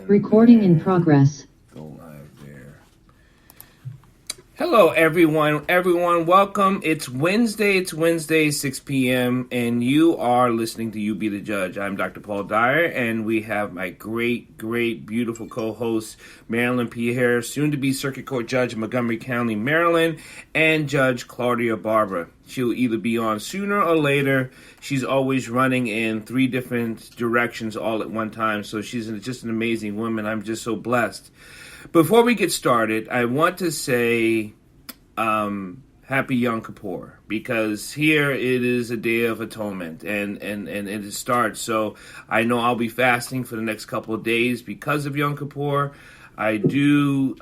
Recording in progress. Go live there. Hello, everyone. Welcome. It's Wednesday, 6 p.m., and you are listening to You Be the Judge. I'm Dr. Paul Dyer, and we have my great, beautiful co-host, Marilyn Pierre, soon-to-be Circuit Court Judge in Montgomery County, Maryland, and Judge Claudia Barber. She'll either be on sooner or later. She's always running in 3 different directions all at one time, so she's just an amazing woman. I'm just so blessed. Before we get started, I want to say Happy Yom Kippur, because here it is a day of atonement, and it starts. So I know I'll be fasting for the next couple of days because of Yom Kippur. I do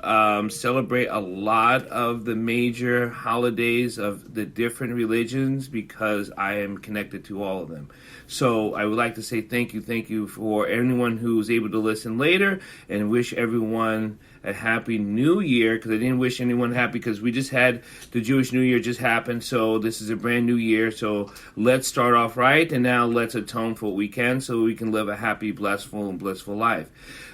celebrate a lot of the major holidays of the different religions because I am connected to all of them. So I would like to say thank you for anyone who's able to listen later, and wish everyone a happy new year, because I didn't wish anyone happy because we just had the Jewish New Year just happened. So this is a brand new year. So let's start off right, and now let's atone for what we can so we can live a happy, blissful life.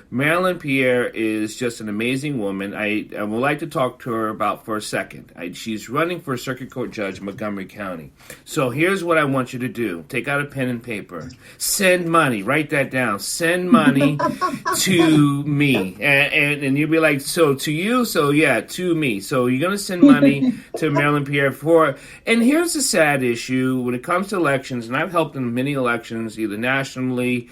Marilyn Pierre is just an amazing woman. I would like to talk to her about for a second. She's running for a Circuit Court Judge in Montgomery County. So here's what I want you to do. Take out a pen and paper. Send money. Write that down. Send money to me. And you'll be like, so to you? So yeah, to me. So you're going to send money to Marilyn Pierre for... And here's the sad issue when it comes to elections, and I've helped in many elections, either nationally,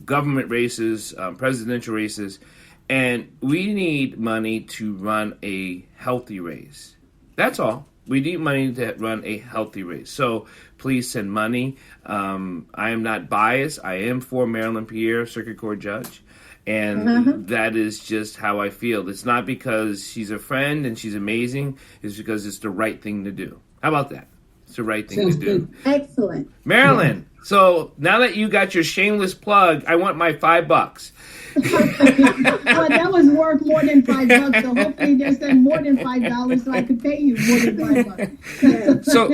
government races, presidential races, and we need money to run a healthy race. That's all. We need money to run a healthy race. So please send money. I am not biased. I am for Marilyn Pierre, Circuit Court Judge. And that is just how I feel. It's not because she's a friend and she's amazing. It's because it's the right thing to do. How about that? It's the right thing Sounds to do. Good. Excellent. Marilyn, so now that you got your shameless plug, I want my $5. Well, that was worth more than $5, so hopefully they send more than $5 so I could pay you more than $5. So,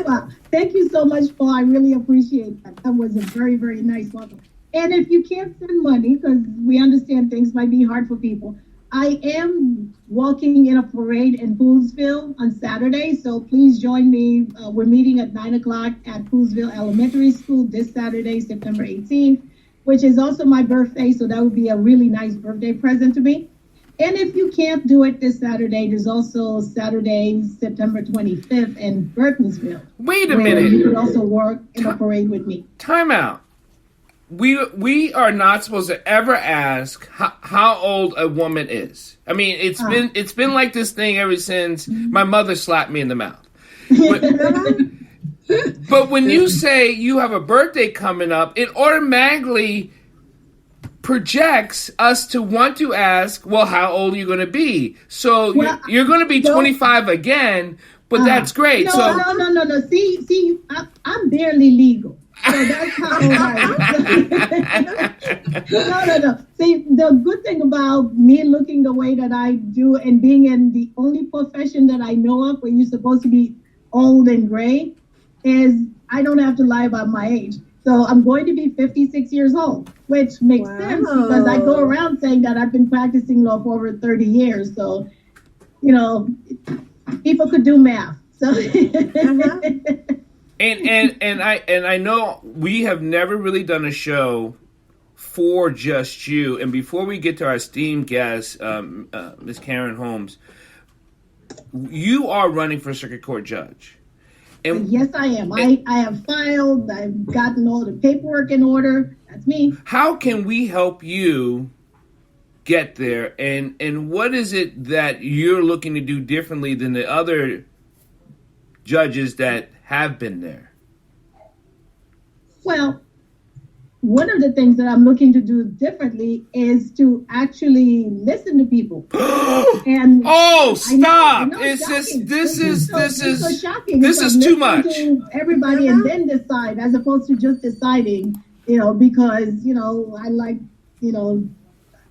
wow. Thank you so much, Paul. I really appreciate that. That was a very, very nice welcome. And if you can't send money, because we understand things might be hard for people, I am walking in a parade in Poolsville on Saturday, so please join me. We're meeting at 9 o'clock at Poolsville Elementary School this Saturday, September 18th, which is also my birthday, so that would be a really nice birthday present to me. And if you can't do it this Saturday, there's also Saturday, September 25th in Burtonsville. Wait a minute. You could also work in a parade with me. Time out. We are not supposed to ever ask how old a woman is. I mean, it's been like this thing ever since my mother slapped me in the mouth. But when you say you have a birthday coming up, it automatically projects us to want to ask, well, how old are you going to be? So you're going to be 25 again, but that's great. No. See, I'm barely legal. So that's how old I am. No. See, the good thing about me looking the way that I do and being in the only profession that I know of where you're supposed to be old and gray is I don't have to lie about my age. So I'm going to be 56 years old, which makes sense because I go around saying that I've been practicing law for over 30 years. So, people could do math. So. And I know we have never really done a show for just you. And before we get to our esteemed guest, Ms. Karen Holmes, you are running for Circuit Court Judge. And yes, I am. I have filed. I've gotten all the paperwork in order. That's me. How can we help you get there? And what is it that you're looking to do differently than the other judges that have been there? Well, one of the things that I'm looking to do differently is to actually listen to people. And stop! It's just this is so shocking. This is too much. To everybody and then decide, as opposed to just deciding, because I like,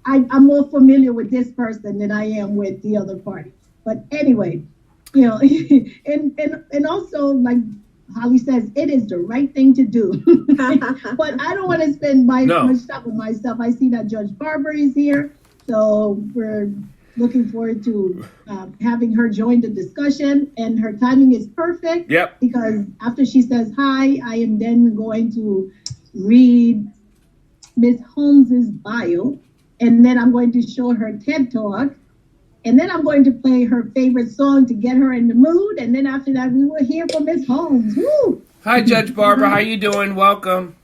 I'm more familiar with this person than I am with the other party. But anyway, and also like Holly says it is the right thing to do. But I don't want to spend much time with myself. I see that Judge Barber is here. So we're looking forward to having her join the discussion. And her timing is perfect. Yep. Because after she says hi, I am then going to read Ms. Holmes's bio. And then I'm going to show her TED Talk. And then I'm going to play her favorite song to get her in the mood. And then after that, we will hear from Ms. Holmes. Woo! Hi, Judge Barbara. How you doing? Welcome.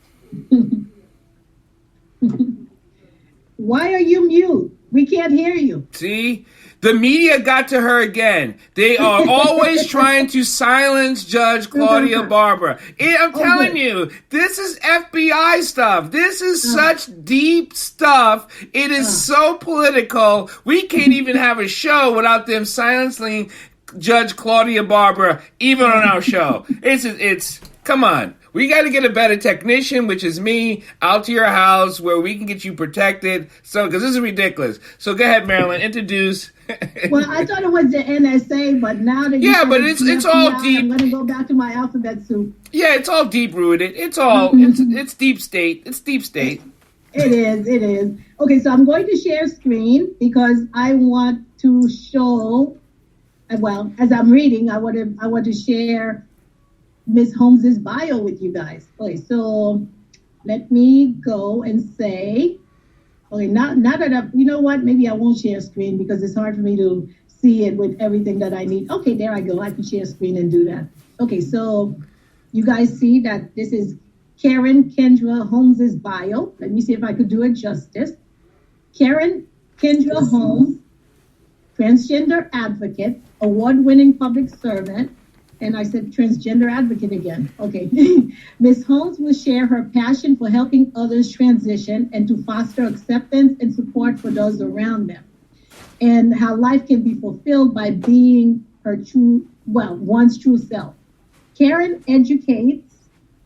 Why are you mute? We can't hear you. See? The media got to her again. They are always trying to silence Judge Claudia Barbara. I'm telling you, this is FBI stuff. This is such deep stuff. It is so political. We can't even have a show without them silencing Judge Claudia Barbara, even on our show. It's come on. We got to get a better technician, which is me, out to your house where we can get you protected. So, because this is ridiculous. So go ahead, Marilyn, introduce. Well, I thought it was the NSA, but now that but it's all deep. I'm going to go back to my alphabet soup. Yeah, it's all deep rooted. It's all it's deep state. It's deep state. It is. Okay, so I'm going to share screen because I want to show. Well, as I'm reading, I want to share Ms. Holmes's bio with you guys. Okay, so let me go and say, okay, now that you know what, maybe I won't share screen because it's hard for me to see it with everything that I need. Okay, there I go. I can share screen and do that. Okay, so you guys see that this is Karen Kendra Holmes's bio. Let me see if I could do it justice. Karen Kendra Holmes, transgender advocate, award-winning public servant, and I said transgender advocate again. Okay. Ms. Holmes will share her passion for helping others transition and to foster acceptance and support for those around them, and how life can be fulfilled by being one's true self. Karen educates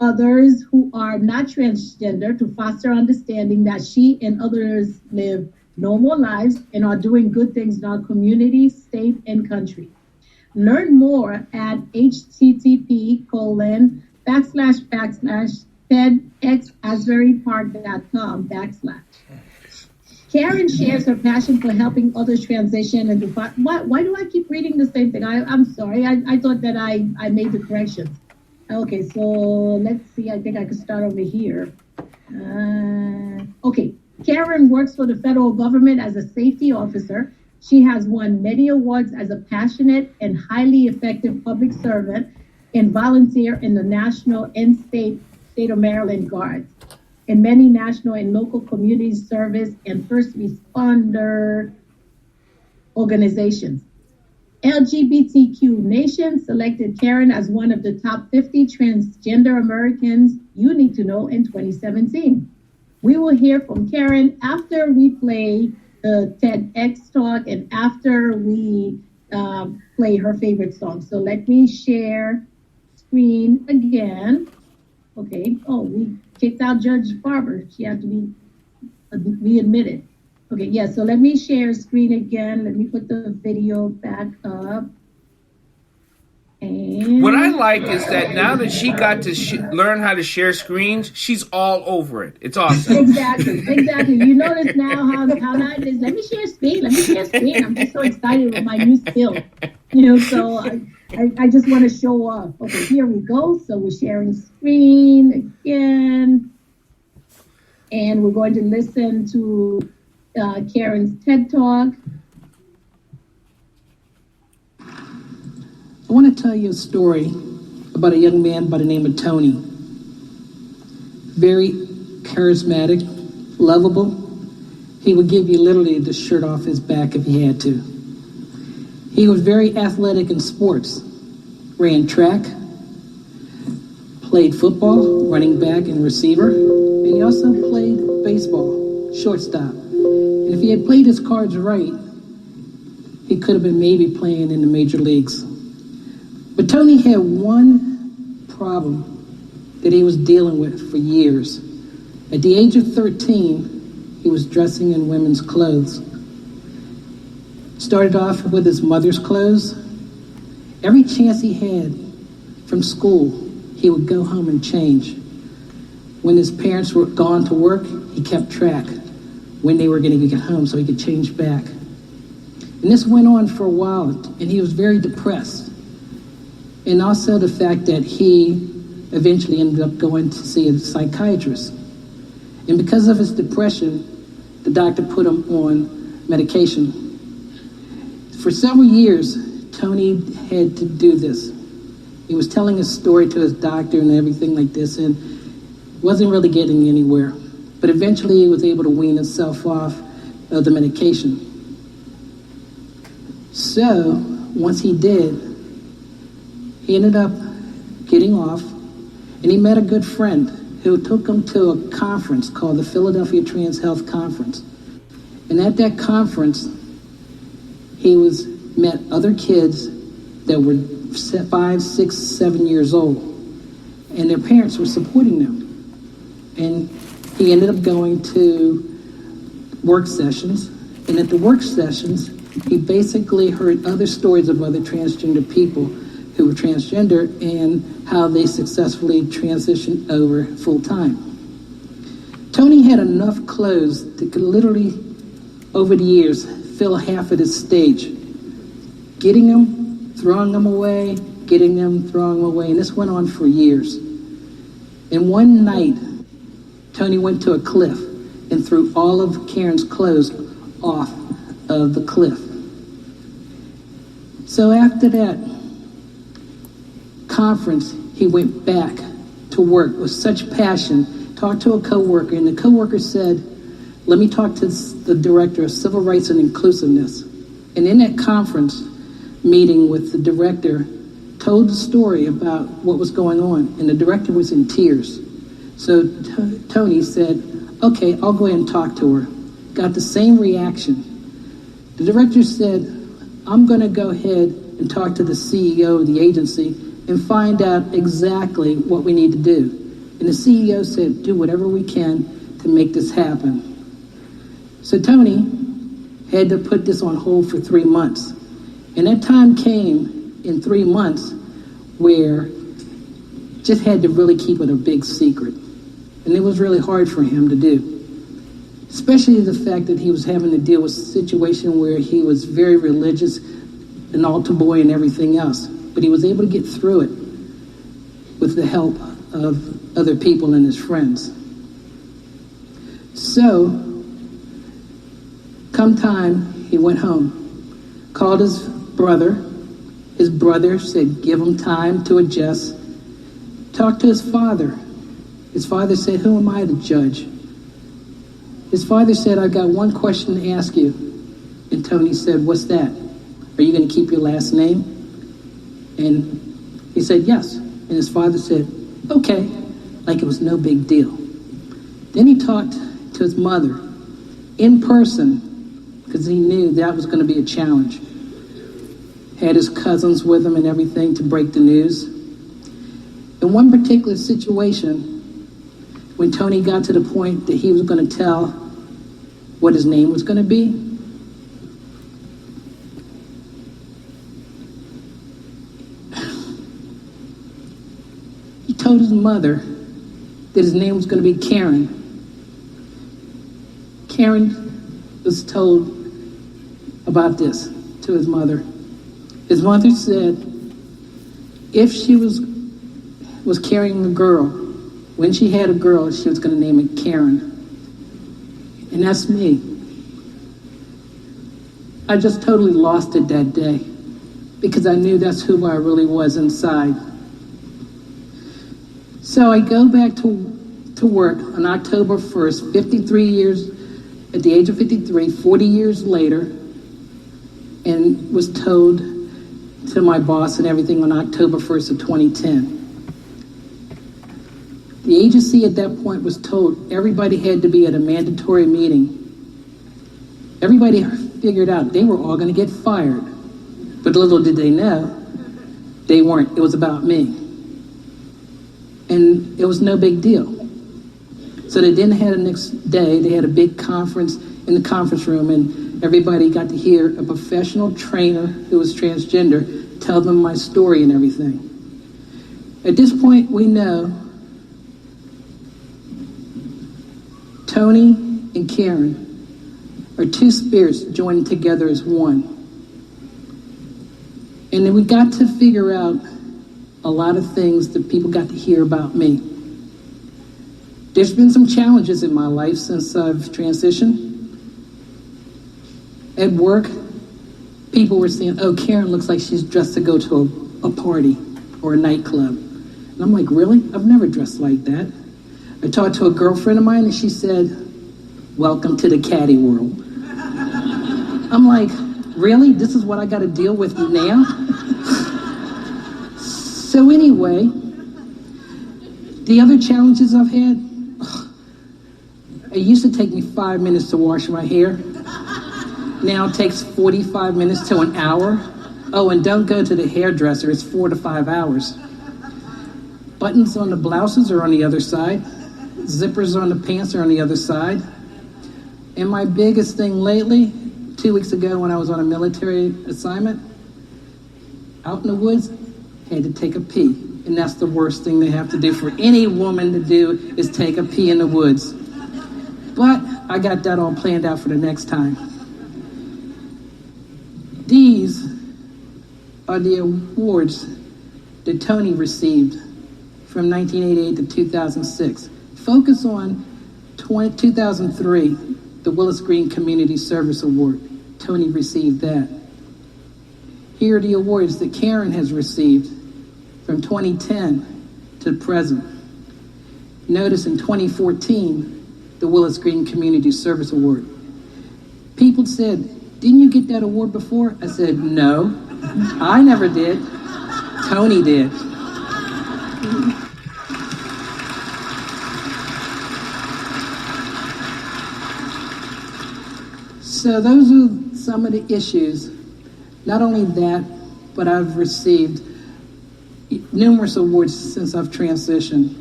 others who are not transgender to foster understanding that she and others live normal lives and are doing good things in our community, state, and country. Learn more at http://TEDxAsburypark.com/. Karen shares her passion for helping others transition and why do I keep reading the same thing? I'm sorry. I thought that I made the corrections. Okay, so let's see. I think I could start over here. Okay. Karen works for the federal government as a safety officer. She has won many awards as a passionate and highly effective public servant and volunteer in the national and state of Maryland Guards, and many national and local community service and first responder organizations. LGBTQ Nation selected Karen as one of the top 50 transgender Americans you need to know in 2017. We will hear from Karen after we play the TEDx talk and after we play her favorite song. So let me share screen again. Okay. Oh, we kicked out Judge Barber. She had to be admitted. Okay. Yeah. So let me share screen again. Let me put the video back up. And what I like is that now that she got to learn how to share screens, she's all over it. It's awesome. Exactly. You notice now how that is. Let me share screen. I'm just so excited with my new skill. So I just want to show off. Okay, here we go. So we're sharing screen again. And we're going to listen to Karen's TED Talk. I want to tell you a story about a young man by the name of Tony. Very charismatic, lovable. He would give you literally the shirt off his back if he had to. He was very athletic in sports. Ran track, played football, running back and receiver, and he also played baseball, shortstop. And if he had played his cards right, he could have been maybe playing in the major leagues. But Tony had one problem that he was dealing with for years. At the age of 13, he was dressing in women's clothes. Started off with his mother's clothes. Every chance he had from school, he would go home and change. When his parents were gone to work, he kept track when they were going to get home so he could change back. And this went on for a while, and he was very depressed. And also the fact that he eventually ended up going to see a psychiatrist. And because of his depression, the doctor put him on medication. For several years, Tony had to do this. He was telling his story to his doctor and everything like this, and wasn't really getting anywhere. But eventually he was able to wean himself off of the medication. So, once he did, he ended up getting off, and he met a good friend who took him to a conference called the Philadelphia Trans Health Conference. And at that conference, he met other kids that were 5, 6, 7 years old, and their parents were supporting them. And he ended up going to work sessions, and at the work sessions, he basically heard other stories of other transgender people who were transgender and how they successfully transitioned over full time. Tony had enough clothes that could literally, over the years, fill half of this stage. Getting them, throwing them away, getting them, throwing them away, and this went on for years. And one night, Tony went to a cliff and threw all of Karen's clothes off of the cliff. So after that conference, he went back to work with such passion, talked to a coworker, and the coworker said, "Let me talk to the director of Civil Rights and Inclusiveness." And in that conference meeting with the director, told the story about what was going on, and the director was in tears. So Tony said, "Okay, I'll go ahead and talk to her." Got the same reaction. The director said, "I'm going to go ahead and talk to the CEO of the agency and find out exactly what we need to do." And the CEO said, "Do whatever we can to make this happen." So Tony had to put this on hold for 3 months. And that time came in 3 months where just had to really keep it a big secret. And it was really hard for him to do. Especially the fact that he was having to deal with a situation where he was very religious, an altar boy and everything else. But he was able to get through it with the help of other people and his friends. So, come time, he went home, called his brother. His brother said, give him time to adjust. Talked to his father. His father said, "Who am I to judge?" His father said, "I've got one question to ask you." And Tony said, "What's that? Are you going to keep your last name?" And he said, "Yes." And his father said, "Okay," like it was no big deal. Then he talked to his mother in person because he knew that was going to be a challenge. Had his cousins with him and everything to break the news. In one particular situation, when Tony got to the point that he was going to tell what his name was going to be, he told his mother that his name was going to be Karen. Karen was told about this to his mother. His mother said if she was carrying a girl, when she had a girl, she was going to name it Karen. And that's me. I just totally lost it that day because I knew that's who I really was inside. So I go back to work on October 1st, 53 years, at the age of 53, 40 years later, and was told to my boss and everything on October 1st of 2010. The agency at that point was told everybody had to be at a mandatory meeting. Everybody figured out they were all going to get fired. But little did they know, they weren't. It was about me. And it was no big deal. So they didn't have the next day. They had a big conference in the conference room, and everybody got to hear a professional trainer who was transgender tell them my story and everything. At this point, we know Tony and Karen are two spirits joined together as one. And then we got to figure out a lot of things that people got to hear about me. There's been some challenges in my life since I've transitioned. At work, people were saying, oh, Karen looks like she's dressed to go to a party or a nightclub. And I'm like, really? I've never dressed like that. I talked to a girlfriend of mine and she said, welcome to the catty world. I'm like, really? This is what I got to deal with now? So anyway, the other challenges I've had, it used to take me 5 minutes to wash my hair. Now it takes 45 minutes to an hour. Oh, and don't go to the hairdresser, it's 4 to 5 hours. Buttons on the blouses are on the other side. Zippers on the pants are on the other side. And my biggest thing lately, 2 weeks ago when I was on a military assignment, out in the woods, had to take a pee. And that's the worst thing they have to do for any woman to do is take a pee in the woods. But I got that all planned out for the next time. These are the awards that Tony received from 1988 to 2006. Focus on 2003, the Willis Green Community Service Award. Tony received that. Here are the awards that Karen has received from 2010 to the present. Notice in 2014, the Willis Green Community Service Award. People said, didn't you get that award before? I said, no, I never did. Tony did. So those are some of the issues. Not only that, but I've received numerous awards since I've transitioned.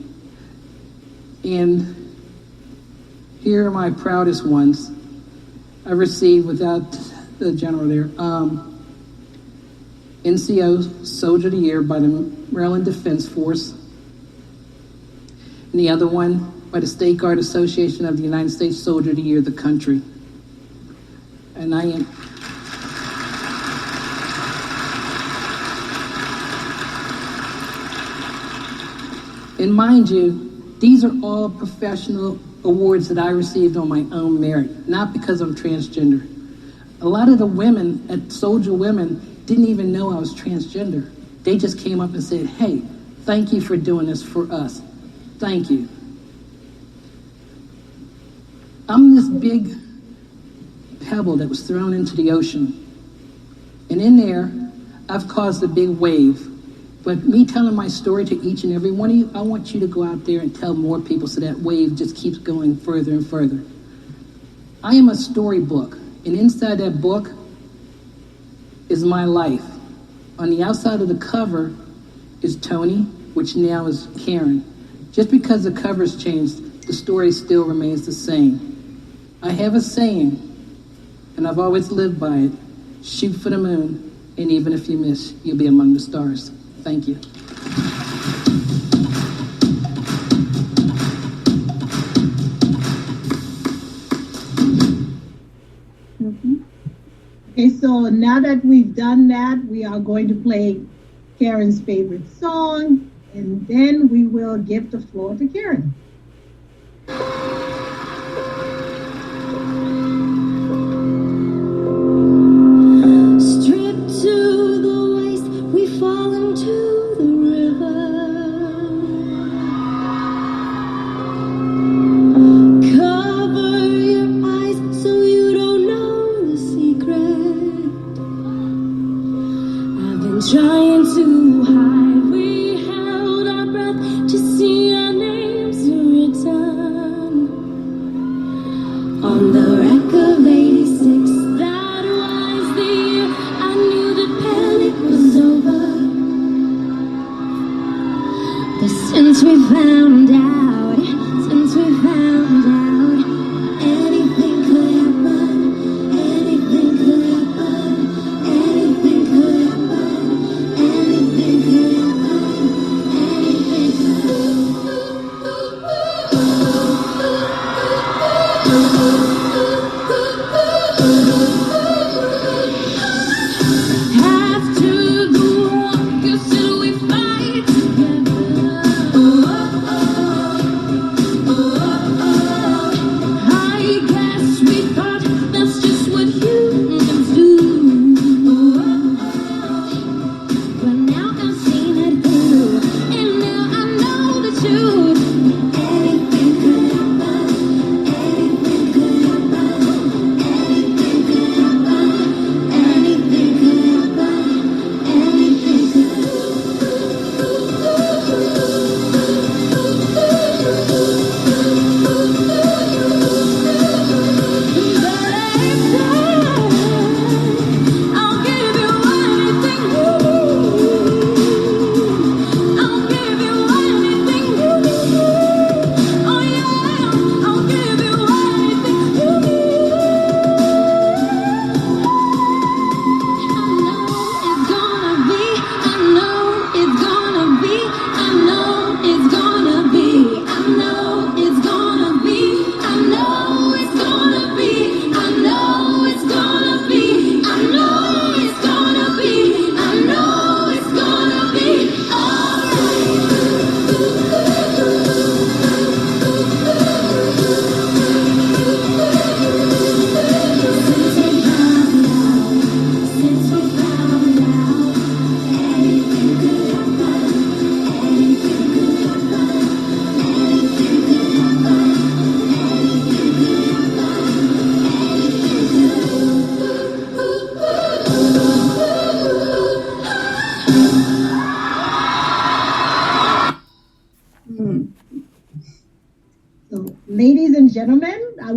And here are my proudest ones. I received, without the general there, NCO Soldier of the Year by the Maryland Defense Force. And the other one by the State Guard Association of the United States Soldier of the Year of the country. And I am... And mind you, these are all professional awards that I received on my own merit, not because I'm transgender. A lot of the women at Soldier Women didn't even know I was transgender. They just came up and said, hey, thank you for doing this for us. Thank you. I'm this big pebble that was thrown into the ocean. And in there, I've caused a big wave. But me telling my story to each and every one of you, I want you to go out there and tell more people so that wave just keeps going further and further. I am a storybook, and inside that book is my life. On the outside of the cover is Tony, which now is Karen. Just because the cover's changed, the story still remains the same. I have a saying, and I've always lived by it: shoot for the moon, and even if you miss, you'll be among the stars. Thank you. Okay, so now that we've done that, we are going to play Karen's favorite song, and then we will give the floor to Karen. Stripped to the waist, we fall into the river. Cover your eyes so you don't know the secret. I've been trying to hide. We held our breath to see our names written on the wreck of 86. That was the year I knew the panic was over. But since we found out, anything could happen, anything could happen, anything could happen, anything could happen, anything.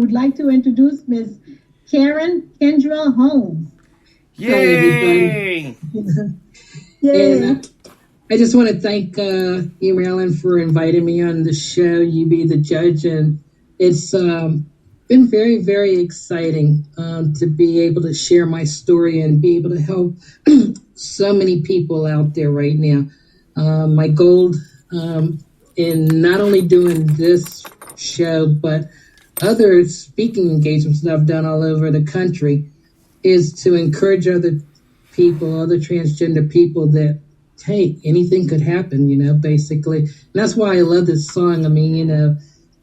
would like to introduce Miss Karen Kendra Holmes. Yay! Yay! And I just want to thank you, Marilyn, for inviting me on the show. You be the judge, and it's been very, very exciting to be able to share my story and be able to help so many people out there right now. My goal in not only doing this show, but other speaking engagements that I've done all over the country is to encourage other people, other transgender people that, hey, anything could happen, basically. And that's why I love this song. I mean,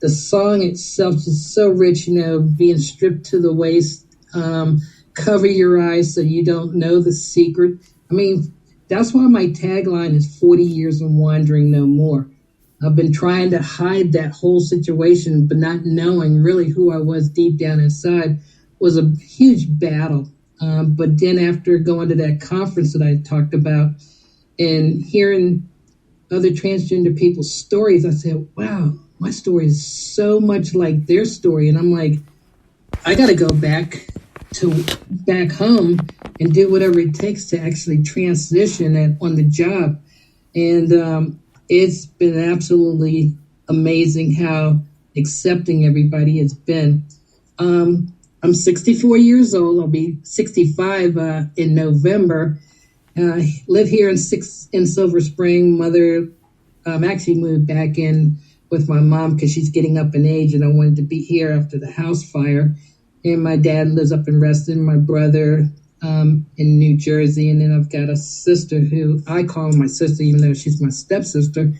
the song itself is so rich, being stripped to the waist, cover your eyes so you don't know the secret. I mean, that's why my tagline is 40 years and wandering no more. I've been trying to hide that whole situation, but not knowing really who I was deep down inside was a huge battle. But then after going to that conference that I talked about and hearing other transgender people's stories, I said, wow, my story is so much like their story. And I'm like, I got to go back home and do whatever it takes to actually transition on the job. And it's been absolutely amazing how accepting everybody has been. I'm 64 years old. I'll be 65 in November. I live here in Silver Spring. Mother actually moved back in with my mom because she's getting up in age, and I wanted to be here after the house fire. And my dad lives up in Reston, my brother in New Jersey, and then I've got a sister who I call my sister, even though she's my stepsister,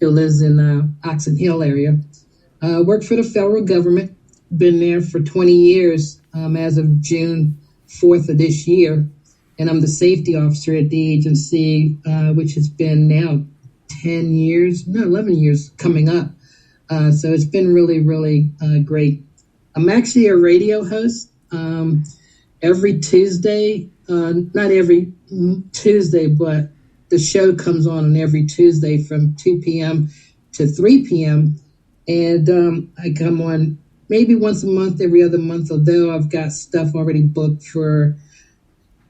who lives in Oxon Hill area. Work for the federal government, been there for 20 years as of June 4th of this year, and I'm the safety officer at the agency, which has been now 11 years coming up. So it's been really, really great. I'm actually a radio host every Tuesday, not every Tuesday, but the show comes on every Tuesday from 2 p.m. to 3 p.m. And I come on maybe once a month, every other month, although I've got stuff already booked for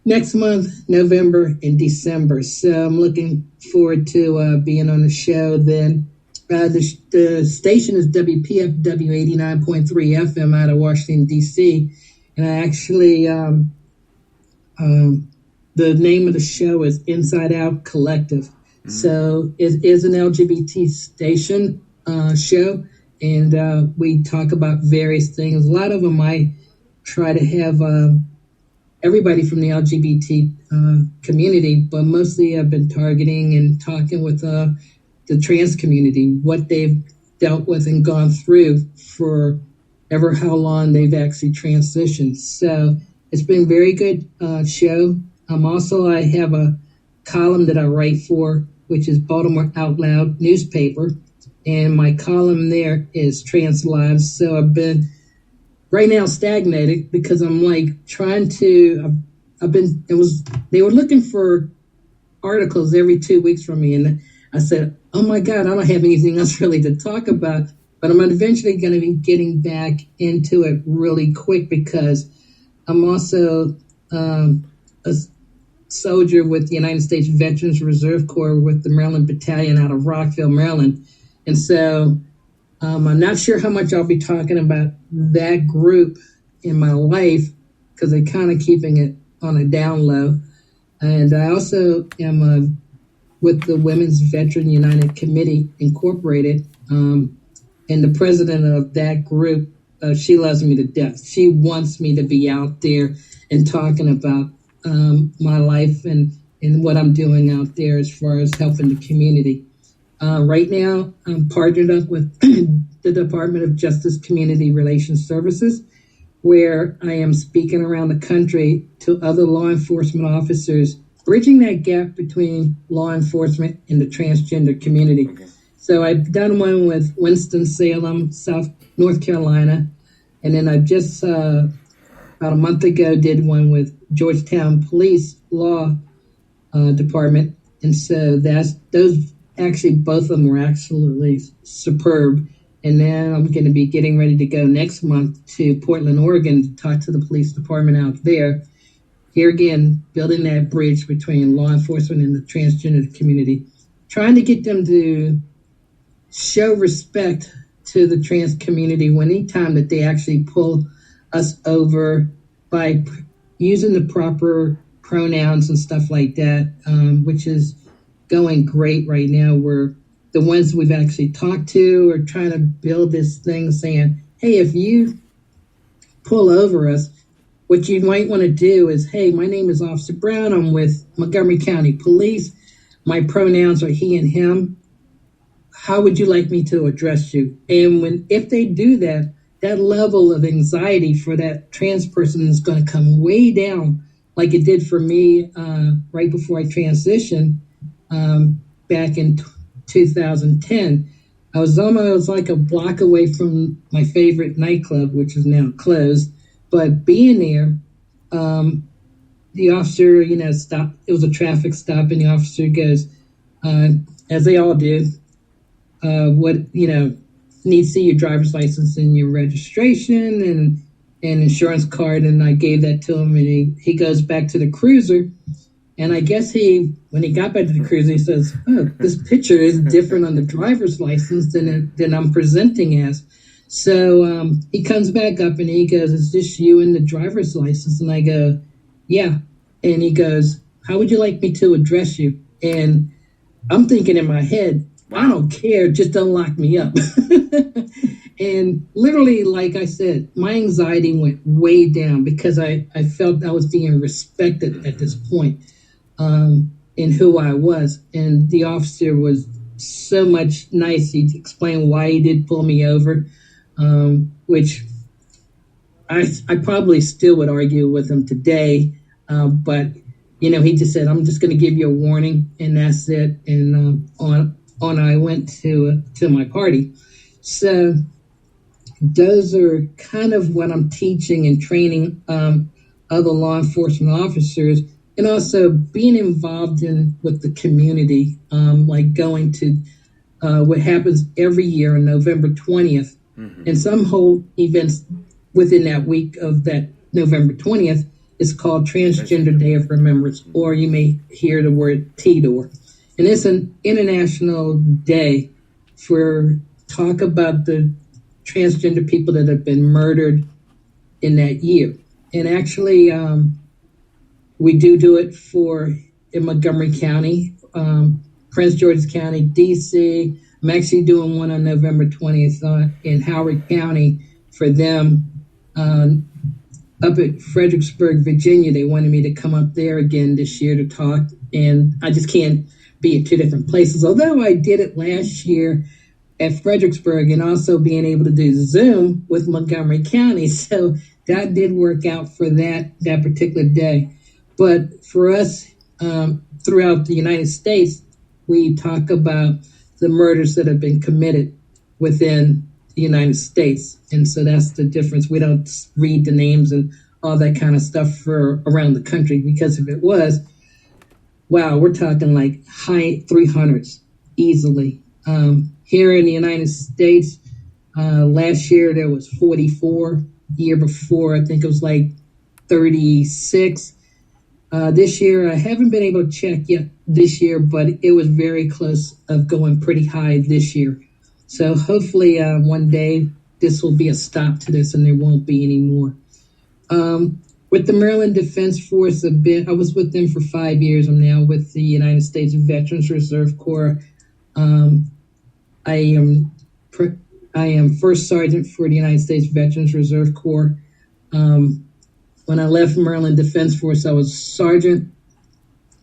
next month, November and December. So I'm looking forward to being on the show then. The station is WPFW 89.3 FM out of Washington, D.C. And I actually, the name of the show is Inside Out Collective. Mm-hmm. So it is an LGBT station show, and we talk about various things. A lot of them I try to have everybody from the LGBT community, but mostly I've been targeting and talking with the trans community, what they've dealt with and gone through for ever how long they've actually transitioned. So it's been a very good show. I have a column that I write for, which is Baltimore Out Loud newspaper. And my column there is Trans Lives. So I've been right now stagnated because I'm like trying to, they were looking for articles every 2 weeks from me. And I said, oh my God, I don't have anything else really to talk about. But I'm eventually going to be getting back into it really quick because I'm also a soldier with the United States Veterans Reserve Corps with the Maryland Battalion out of Rockville, Maryland. And so I'm not sure how much I'll be talking about that group in my life because they're kind of keeping it on a down low. And I also am with the Women's Veteran United Committee Incorporated. And the president of that group, she loves me to death. She wants me to be out there and talking about my life and what I'm doing out there as far as helping the community. Right now, I'm partnered up with the Department of Justice Community Relations Services, where I am speaking around the country to other law enforcement officers, bridging that gap between law enforcement and the transgender community. Okay. So I've done one with Winston-Salem, North Carolina, and then I just about a month ago did one with Georgetown Police Law Department, and so those actually both of them were absolutely superb. And then I'm going to be getting ready to go next month to Portland, Oregon, to talk to the police department out there. Here again, building that bridge between law enforcement and the transgender community, trying to get them to show respect to the trans community anytime that they actually pull us over by using the proper pronouns and stuff like that, which is going great right now. We're the ones we've actually talked to are trying to build this thing saying, hey, if you pull over us, what you might want to do is, hey, my name is Officer Brown. I'm with Montgomery County Police. My pronouns are he and him. How would you like me to address you? And if they do that, that level of anxiety for that trans person is going to come way down, like it did for me right before I transitioned back in 2010. I was almost like a block away from my favorite nightclub, which is now closed. But being there, the officer, stopped. It was a traffic stop, and the officer goes, as they all do, need to see your driver's license and your registration and insurance card. And I gave that to him, and he goes back to the cruiser. And I guess when he got back to the cruiser, he says, oh, this picture is different on the driver's license than I'm presenting as. So he comes back up and he goes, is this you in the driver's license? And I go, yeah. And he goes, how would you like me to address you? And I'm thinking in my head, I don't care, just don't lock me up. And literally, like I said, my anxiety went way down because I felt I was being respected at this point in who I was. And the officer was so much nice. He explained why he did pull me over. Which I probably still would argue with him today. But, he just said, I'm just going to give you a warning, and that's it. And on I went to my party. So those are kind of what I'm teaching and training other law enforcement officers, and also being involved with the community, like going to what happens every year on November 20th. Mm-hmm. And some hold events within that week of that November 20th is called Transgender Day of Remembrance, or you may hear the word TDOR. And it's an international day for talk about the transgender people that have been murdered in that year. And actually, we do it in Montgomery County, Prince George's County, D.C. I'm actually doing one on November 20th in Howard County for them. Up at Fredericksburg, Virginia, they wanted me to come up there again this year to talk. And I just can't be at two different places. Although I did it last year at Fredericksburg and also being able to do Zoom with Montgomery County. So that did work out for that particular day. But for us, throughout the United States, we talk about the murders that have been committed within the United States. And so that's the difference. We don't read the names and all that kind of stuff for around the country, because if it was, wow, we're talking like high 300s easily. Here in the United States, last year there was 44. Year before, I think it was like 36. This year, I haven't been able to check yet this year, but it was very close of going pretty high this year. So hopefully one day this will be a stop to this and there won't be any more. With the Maryland Defense Force, I was with them for 5 years. I'm now with the United States Veterans Reserve Corps. I am First Sergeant for the United States Veterans Reserve Corps. When I left Maryland Defense Force, I was sergeant,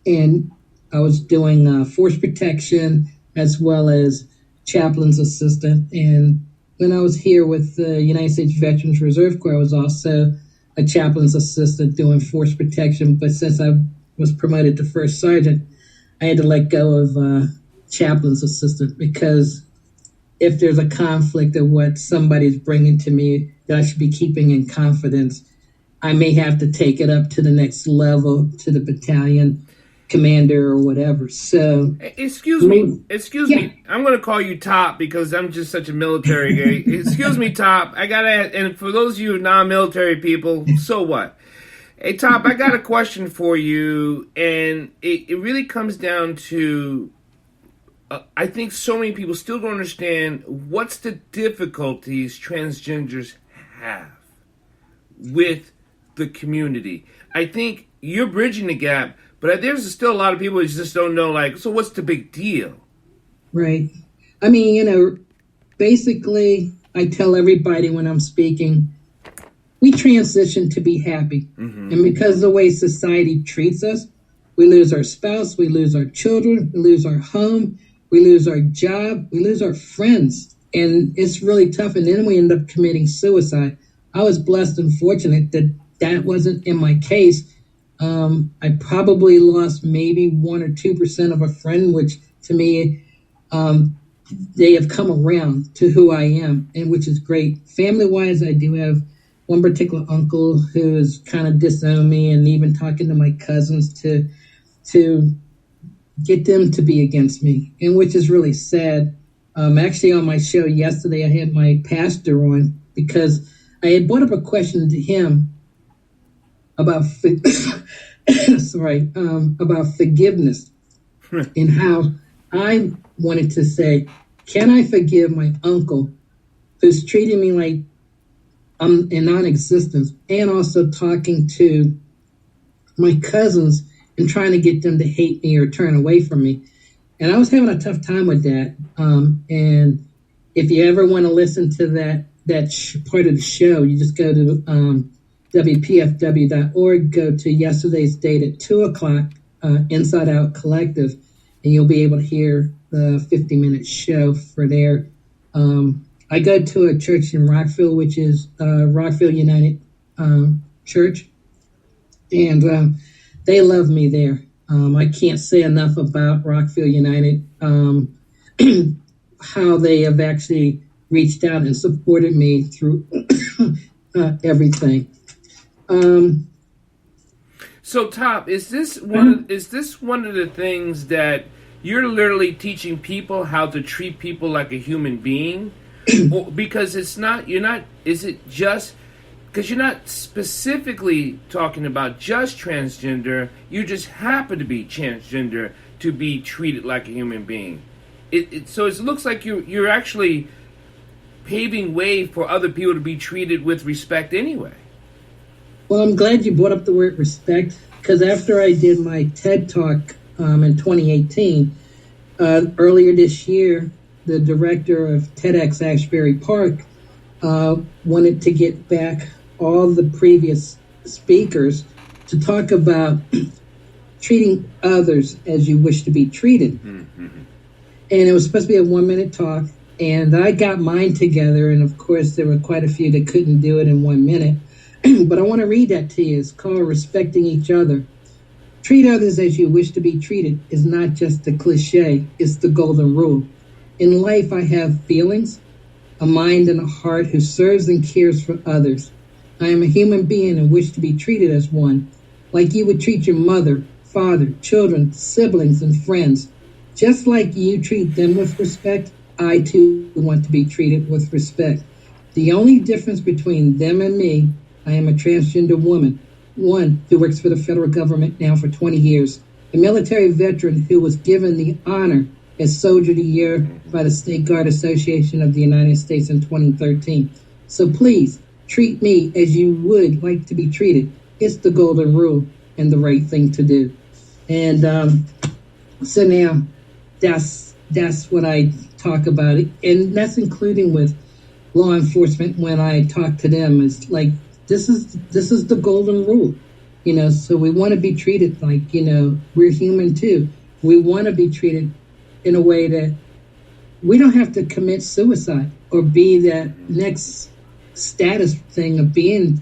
and I was doing force protection as well as chaplain's assistant. And when I was here with the United States Veterans Reserve Corps, I was also a chaplain's assistant doing force protection. But since I was promoted to first sergeant, I had to let go of chaplain's assistant, because if there's a conflict of what somebody's bringing to me that I should be keeping in confidence, I may have to take it up to the next level, to the battalion, commander or whatever. So excuse me. I'm going to call you Top because I'm just such a military guy. Excuse me, Top. I got to, and for those of you non-military people, so what? Hey, Top, I got a question for you, and it really comes down to, I think so many people still don't understand what's the difficulties transgenders have with the community. I think you're bridging the gap, but there's still a lot of people who just don't know, like, so what's the big deal? Right. I mean, basically, I tell everybody when I'm speaking, we transition to be happy. Mm-hmm. And because of the way society treats us, we lose our spouse, we lose our children, we lose our home, we lose our job, we lose our friends. And it's really tough. And then we end up committing suicide. I was blessed and fortunate that wasn't in my case. I probably lost maybe 1 or 2% of a friend, which to me, they have come around to who I am, and which is great. Family-wise, I do have one particular uncle who has kind of disowned me, and even talking to my cousins to get them to be against me, and which is really sad. Actually, on my show yesterday, I had my pastor on because I had brought up a question to him about about forgiveness and how I wanted to say, can I forgive my uncle who's treating me like I'm in non-existence, and also talking to my cousins and trying to get them to hate me or turn away from me. And I was having a tough time with that. And if you ever want to listen to that part of the show, you just go to WPFW.org, go to yesterday's date at 2:00, Inside Out Collective, and you'll be able to hear the 50-minute show for there. I go to a church in Rockville, which is Rockville United Church, and they love me there. I can't say enough about Rockville United, how they have actually reached out and supported me through everything. So, Top, is this one of the things that you're literally teaching people how to treat people like a human being? Because is it just, because you're not specifically talking about just transgender, you just happen to be transgender to be treated like a human being. So it looks like you're actually paving way for other people to be treated with respect anyway. Well, I'm glad you brought up the word respect, because after I did my TED Talk in 2018, earlier this year, the director of TEDx Ashbury Park wanted to get back all the previous speakers to talk about treating others as you wish to be treated. Mm-hmm. And it was supposed to be a 1-minute talk, and I got mine together, and of course there were quite a few that couldn't do it in 1 minute. But I want to read that to you. It's called Respecting Each Other. Treat others as you wish to be treated is not just a cliche, it's the golden rule. In life, I have feelings, a mind and a heart who serves and cares for others. I am a human being and wish to be treated as one, like you would treat your mother, father, children, siblings, and friends. Just like you treat them with respect, I too want to be treated with respect. The only difference between them and me, I am a transgender woman, one who works for the federal government now for 20 years, a military veteran who was given the honor as Soldier of the Year by the State Guard Association of the United States in 2013. So please, treat me as you would like to be treated. It's the golden rule and the right thing to do. And so now that's what I talk about. And that's including with law enforcement when I talk to them. It's like, this is the golden rule. So we want to be treated like, we're human too. We want to be treated in a way that we don't have to commit suicide or be that next status thing of being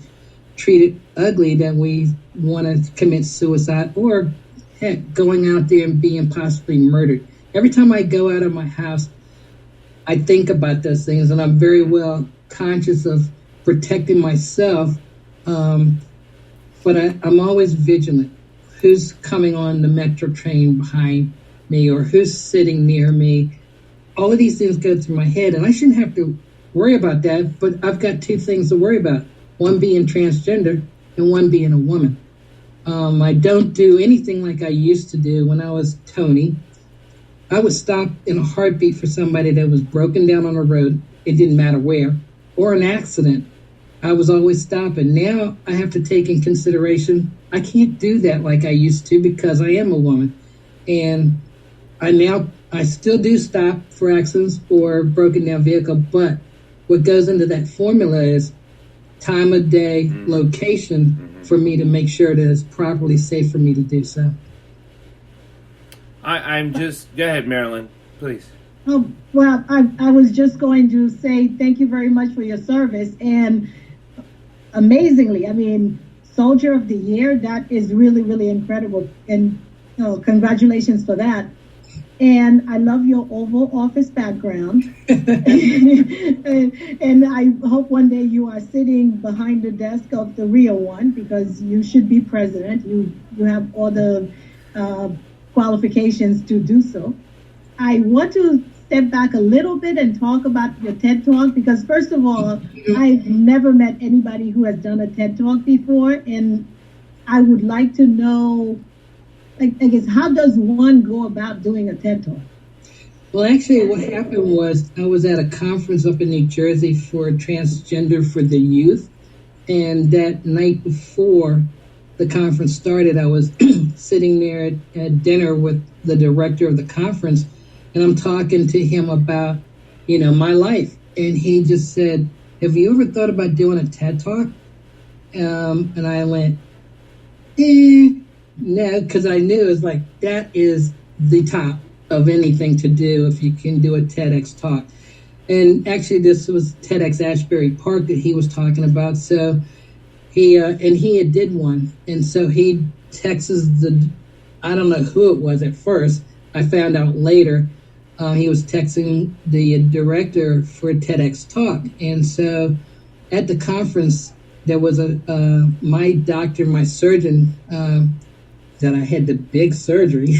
treated ugly that we want to commit suicide, or heck, going out there and being possibly murdered. Every time I go out of my house, I think about those things, and I'm very well conscious of protecting myself, but I'm always vigilant. who's coming on the metro train behind me or who's sitting near me. All of these things go through my head, and I shouldn't have to worry about that, but I've got two things to worry about, one being transgender and one being a woman. I don't do anything like I used to do when I was Tony. I would stop in a heartbeat for somebody that was broken down on the road, it didn't matter where, or an accident. I was always stopping. Now I have to take in consideration, I can't do that like I used to because I am a woman. And I still do stop for accidents or broken down vehicle, but what goes into that formula is time of day, location for me to make sure that it's properly safe for me to do so. Go ahead, Marilyn, please. Oh, well, I was just going to say thank you very much for your service. And amazingly, I mean, Soldier of the Year, that is really, really incredible. And congratulations for that. And I love your Oval Office background. and I hope one day you are sitting behind the desk of the real one, because you should be president. You have all the qualifications to do so. I want to step back a little bit and talk about your TED Talk, because first of all, I've never met anybody who has done a TED Talk before, and I would like to know, I guess, how does one go about doing a TED Talk? Well, actually, what happened was I was at a conference up in New Jersey for Transgender for the Youth, and that night before the conference started, I was sitting there at dinner with the director of the conference, and I'm talking to him about, my life. And he just said, have you ever thought about doing a TED Talk? And I went, no, because I knew it was like, that is the top of anything to do if you can do a TEDx talk. And actually, this was TEDx Ashbury Park that he was talking about. So he had did one. And so he texts I don't know who it was at first. I found out later. He was texting the director for TEDx Talk. And so at the conference, there was my doctor, my surgeon, that I had the big surgery,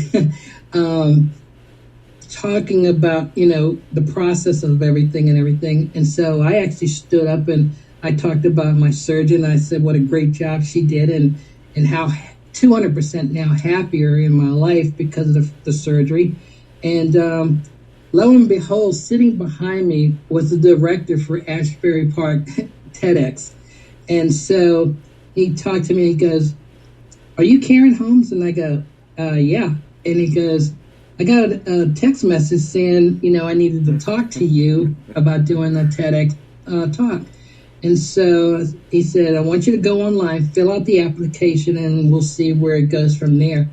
talking about, the process of everything. And so I actually stood up and I talked about my surgeon. I said what a great job she did and how 200% now happier in my life because of the surgery. And lo and behold, sitting behind me was the director for Ashbury Park TEDx. And so he talked to me, he goes, are you Karen Holmes? And I go, yeah. And he goes, I got a text message saying, I needed to talk to you about doing a TEDx talk. And so he said, I want you to go online, fill out the application, and we'll see where it goes from there.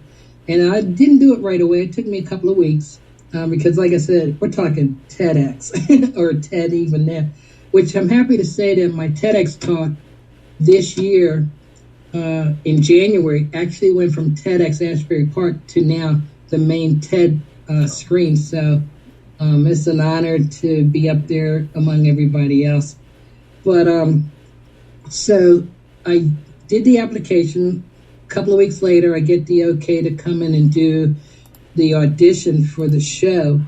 And I didn't do it right away. It took me a couple of weeks because, like I said, we're talking TEDx or TED even now, which I'm happy to say that my TEDx talk this year in January actually went from TEDx Ashbury Park to now the main TED screen. So it's an honor to be up there among everybody else. But so I did the application. A couple of weeks later, I get the okay to come in and do the audition for the show.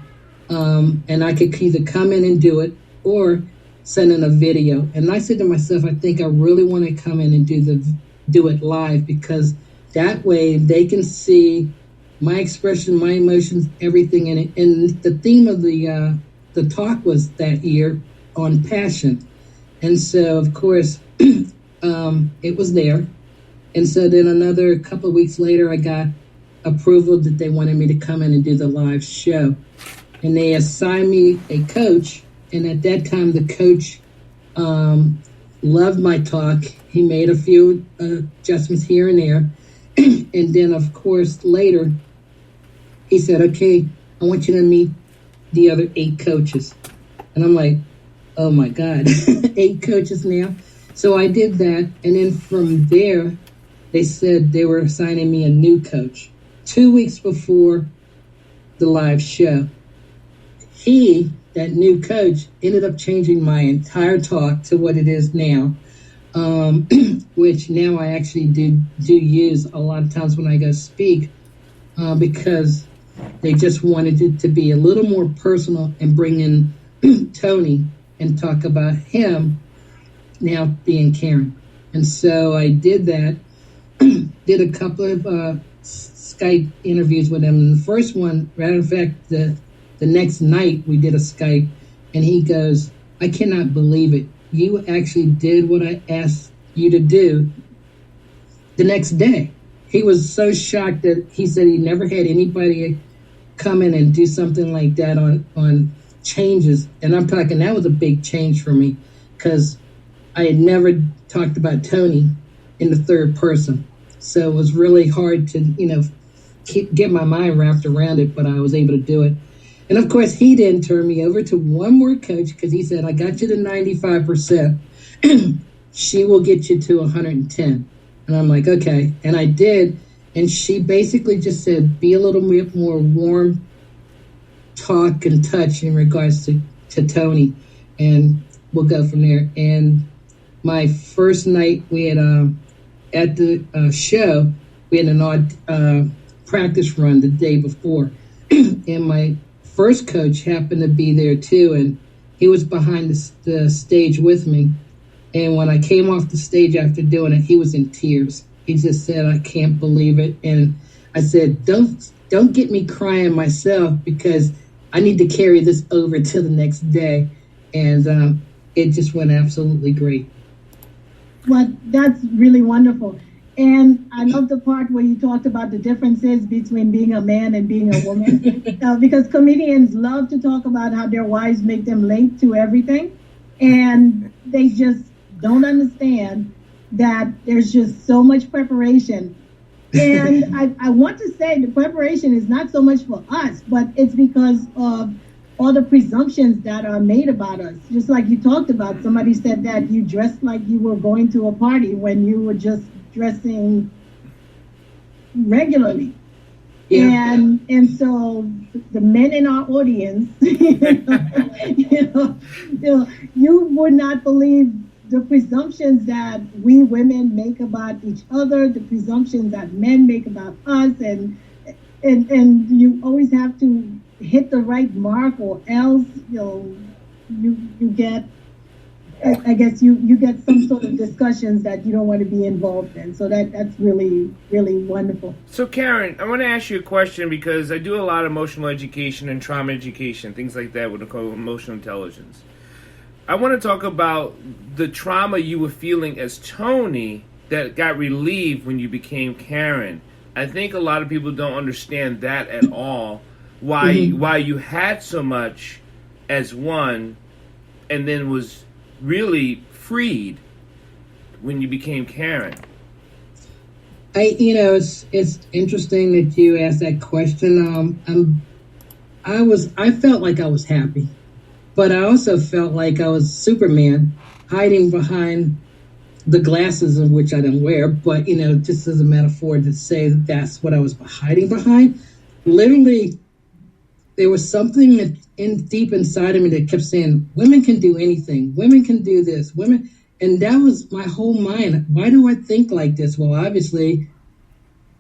And I could either come in and do it or send in a video. And I said to myself, I think I really want to come in and do it live, because that way they can see my expression, my emotions, everything in it. And the theme of the talk was that year on passion. And so, of course, it was there. And so then another couple of weeks later, I got approval that they wanted me to come in and do the live show. And they assigned me a coach. And at that time, the coach loved my talk. He made a few adjustments here and there. And then, of course, later, he said, okay, I want you to meet the other 8 coaches. And I'm like, oh, my God, 8 coaches now. So I did that. And then from there, they said they were assigning me a new coach 2 weeks before the live show. That new coach, ended up changing my entire talk to what it is now. which now I actually do use a lot of times when I go speak, because they just wanted it to be a little more personal and bring in Tony and talk about him now being Karen. And so I did that, did a couple of Skype interviews with him. And the first one, matter of fact, the next night we did a Skype, and he goes, "I cannot believe it. You actually did what I asked you to do the next day." He was so shocked that he said he never had anybody come in and do something like that on changes. And I'm talking, that was a big change for me, because I had never talked about Tony in the third person. So it was really hard to, get my mind wrapped around it, but I was able to do it. And of course, he then turned me over to one more coach, because he said, "I got you to 95%. She will get you to 110. And I'm like, okay. And I did. And she basically just said, be a little bit more warm talk and touch in regards to Tony. And we'll go from there. And my first night, we had at the show, we had an odd practice run the day before. And my first coach happened to be there too. And he was behind the stage with me. And when I came off the stage after doing it, he was in tears. He just said, "I can't believe it." And I said, don't get me crying myself, because I need to carry this over to the next day. And it just went absolutely great. Well, that's really wonderful. And I love the part where you talked about the differences between being a man and being a woman, because comedians love to talk about how their wives make them late to everything. And they just don't understand that there's just so much preparation. And I want to say the preparation is not so much for us, but it's because of all the presumptions that are made about us. Just like you talked about, somebody said that you dressed like you were going to a party when you were just dressing regularly. Yeah. And so the men in our audience, you would not believe the presumptions that we women make about each other, the presumptions that men make about us, and you always have to hit the right mark, or else you get, I guess you get some sort of discussions that you don't want to be involved in. So that's really, really wonderful. So Karen, I want to ask you a question, because I do a lot of emotional education and trauma education, things like that, what we call emotional intelligence. I want to talk about the trauma you were feeling as Tony that got relieved when you became Karen. I think a lot of people don't understand that at all. Why you had so much as one, and then was really freed when you became Karen. It's interesting that you asked that question. I felt like I was happy, but I also felt like I was Superman, hiding behind the glasses, of which I didn't wear, but just as a metaphor to say that that's what I was hiding behind. Literally, there was something deep inside of me that kept saying, women can do anything. Women can do this. Women. And that was my whole mind. Why do I think like this? Well, obviously,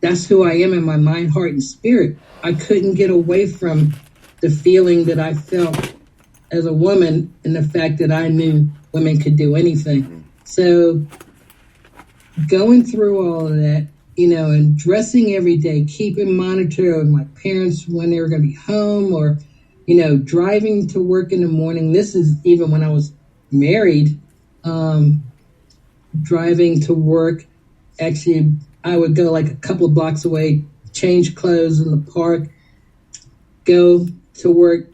that's who I am in my mind, heart, and spirit. I couldn't get away from the feeling that I felt as a woman, and the fact that I knew women could do anything. So going through all of that, and dressing every day, keeping monitor of my parents when they were going to be home, or, driving to work in the morning. This is even when I was married, driving to work. Actually, I would go like a couple of blocks away, change clothes in the park, go to work,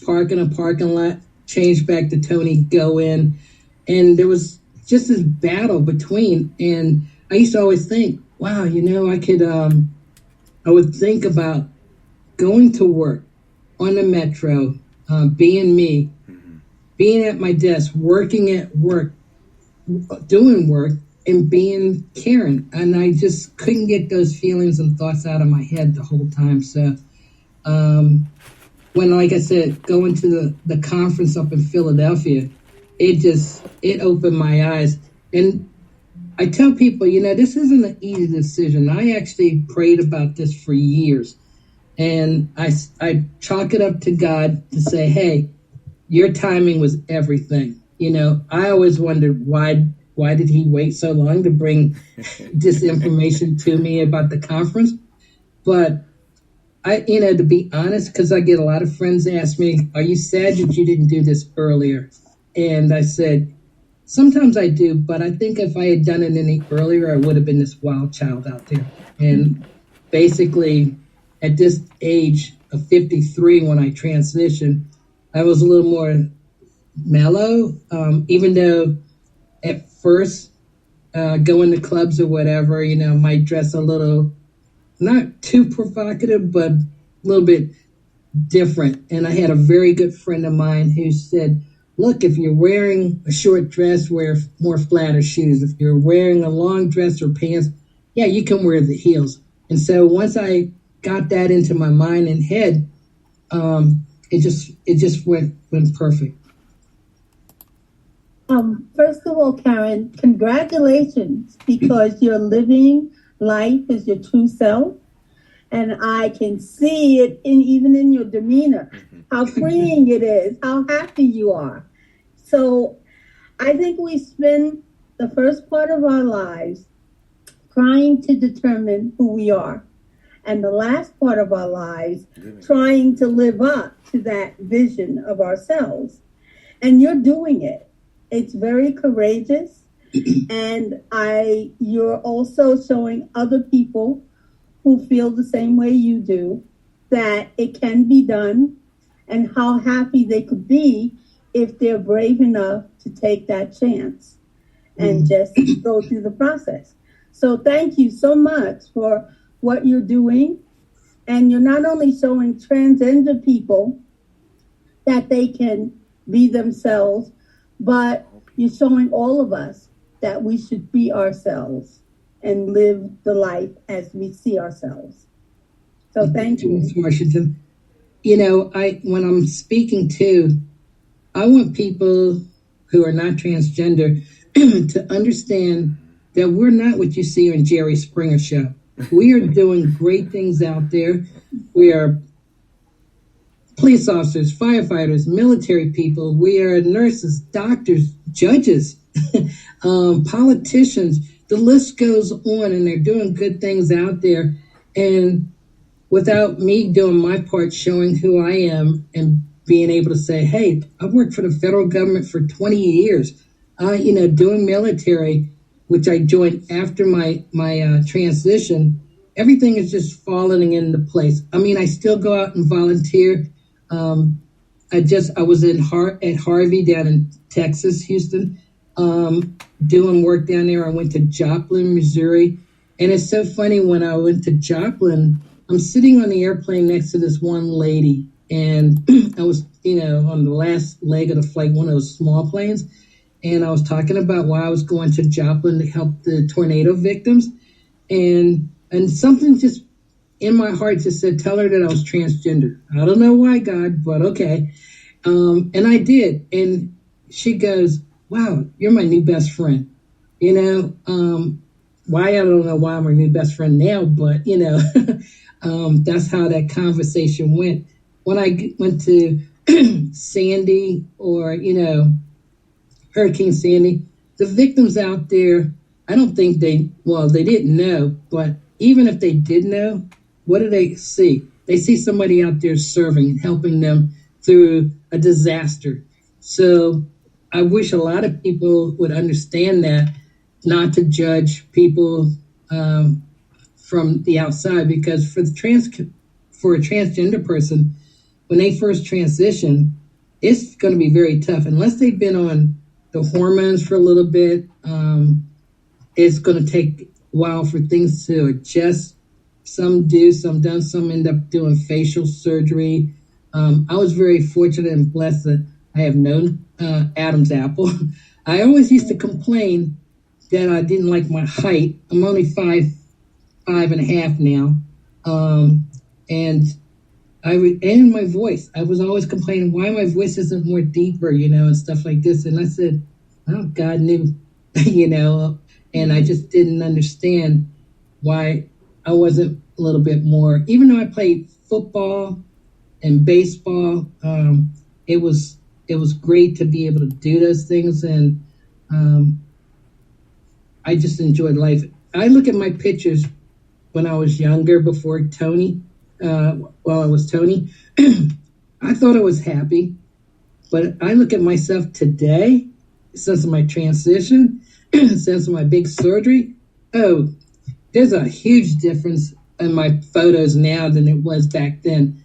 park in a parking lot, change back to Tony, go in. And there was just this battle between. And I used to always think, wow, I would think about going to work on the metro, being me, being at my desk, working at work, doing work, and being Karen. And I just couldn't get those feelings and thoughts out of my head the whole time. So when, like I said, going to the conference up in Philadelphia, it opened my eyes. And I tell people, this isn't an easy decision. I actually prayed about this for years. And I chalk it up to God to say, hey, your timing was everything. I always wondered why did he wait so long to bring this information to me about the conference? But to be honest, because I get a lot of friends ask me, are you sad that you didn't do this earlier? And I said, sometimes I do, but I think if I had done it any earlier, I would have been this wild child out there. And basically, at this age of 53, when I transitioned, I was a little more mellow, even though at first going to clubs or whatever, might dress a little, not too provocative, but a little bit different. And I had a very good friend of mine who said, look, if you're wearing a short dress, wear more flatter shoes. If you're wearing a long dress or pants, yeah, you can wear the heels. And so once I got that into my mind and head, it just went perfect. First of all, Karen, congratulations, because you're living life as your true self. And I can see it even in your demeanor, how freeing it is, how happy you are. So I think we spend the first part of our lives trying to determine who we are, and the last part of our lives trying to live up to that vision of ourselves. And you're doing it. It's very courageous. And you're also showing other people who feel the same way you do that it can be done, and how happy they could be if they're brave enough to take that chance and just go through the process. So thank you so much for what you're doing. And you're not only showing transgender people that they can be themselves, but you're showing all of us that we should be ourselves and live the life as we see ourselves. So thank you. Ms. Washington. When I'm speaking to, I want people who are not transgender to understand that we're not what you see on Jerry Springer show. We are doing great things out there. We are police officers, firefighters, military people. We are nurses, doctors, judges, politicians. The list goes on, and they're doing good things out there. And without me doing my part, showing who I am and being able to say, hey, I've worked for the federal government for 20 years, doing military, which I joined after my transition, everything is just falling into place. I mean, I still go out and volunteer. I was at Harvey down in Texas, Houston, doing work down there. I went to Joplin, Missouri. And it's so funny, when I went to Joplin, I'm sitting on the airplane next to this one lady. And I was, on the last leg of the flight, one of those small planes. And I was talking about why I was going to Joplin to help the tornado victims. And something just in my heart just said, tell her that I was transgender. I don't know why, God, but okay. And I did. And she goes, wow, you're my new best friend. Why, I don't know why I'm her new best friend now, but, that's how that conversation went. When I went to Sandy or, Hurricane Sandy, the victims out there, I don't think they didn't know, but even if they did know, what do they see? They see somebody out there serving, helping them through a disaster. So I wish a lot of people would understand that, not to judge people from the outside, because for a transgender person, when they first transition, it's going to be very tough. Unless they've been on the hormones for a little bit, it's going to take a while for things to adjust. Some do, some don't, some end up doing facial surgery. I was very fortunate and blessed that I have known Adam's apple. I always used to complain that I didn't like my height. I'm only 5'5.5" now. And my voice, I was always complaining why my voice isn't more deeper, and stuff like this. And I said, oh, God knew, And I just didn't understand why I wasn't a little bit more, even though I played football and baseball, it was great to be able to do those things. And I just enjoyed life. I look at my pictures when I was younger, before Tony, while I was Tony, I thought I was happy. But I look at myself today, since my transition, since my big surgery, there's a huge difference in my photos now than it was back then.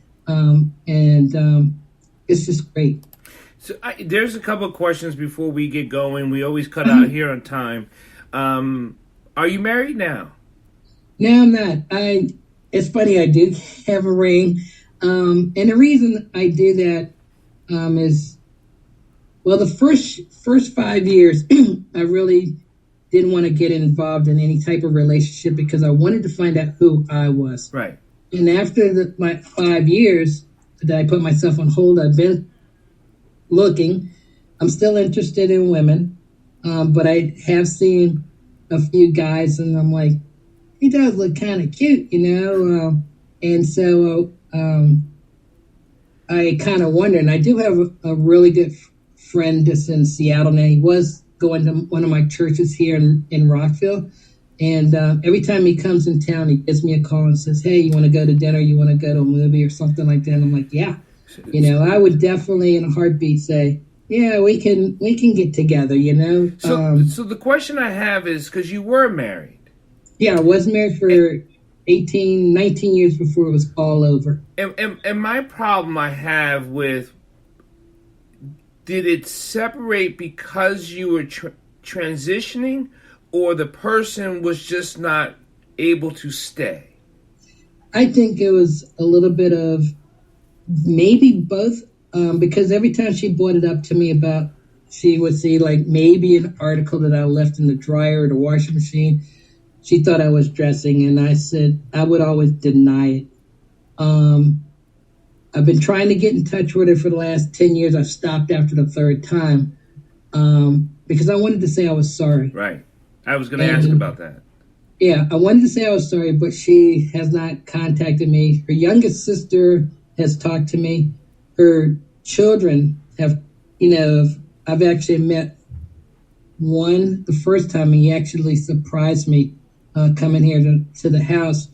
It's just great. So there's a couple of questions before we get going. We always cut out here on time. Are you married now? No, I'm not. It's funny, I do have a ring. And the reason I do that is, well, the first 5 years, I really didn't want to get involved in any type of relationship because I wanted to find out who I was. Right. And after my 5 years that I put myself on hold, I've been looking. I'm still interested in women, but I have seen a few guys, and I'm like, he does look kind of cute, and so I kind of wonder, and I do have a really good friend that's in Seattle now. He was going to one of my churches here in Rockville, and every time he comes in town, he gives me a call and says, hey, you want to go to dinner? You want to go to a movie or something like that? And I'm like, yeah. I would definitely in a heartbeat say, yeah, we can get together, So the question I have is, because you were married. Yeah, I was married for 18, 19 years before it was all over. And my problem I have with, did it separate because you were transitioning, or the person was just not able to stay? I think it was a little bit of maybe both, because every time she brought it up to me about, she would see like maybe an article that I left in the dryer or the washing machine. She thought I was dressing, and I said I would always deny it. I've been trying to get in touch with her for the last 10 years. I've stopped after the third time because I wanted to say I was sorry. Right. I was going to ask about that. Yeah, I wanted to say I was sorry, but she has not contacted me. Her youngest sister has talked to me. Her children have, I've actually met one the first time, and he actually surprised me coming here to the house,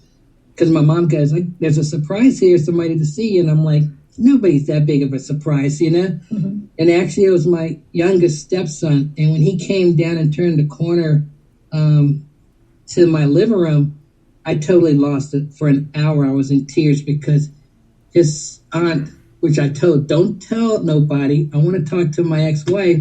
because my mom goes, there's a surprise here, somebody to see you. And I'm like, nobody's that big of a surprise, Mm-hmm. And actually it was my youngest stepson. And when he came down and turned the corner to my living room, I totally lost it. For an hour I was in tears because his aunt, which I told, don't tell nobody, I want to talk to my ex-wife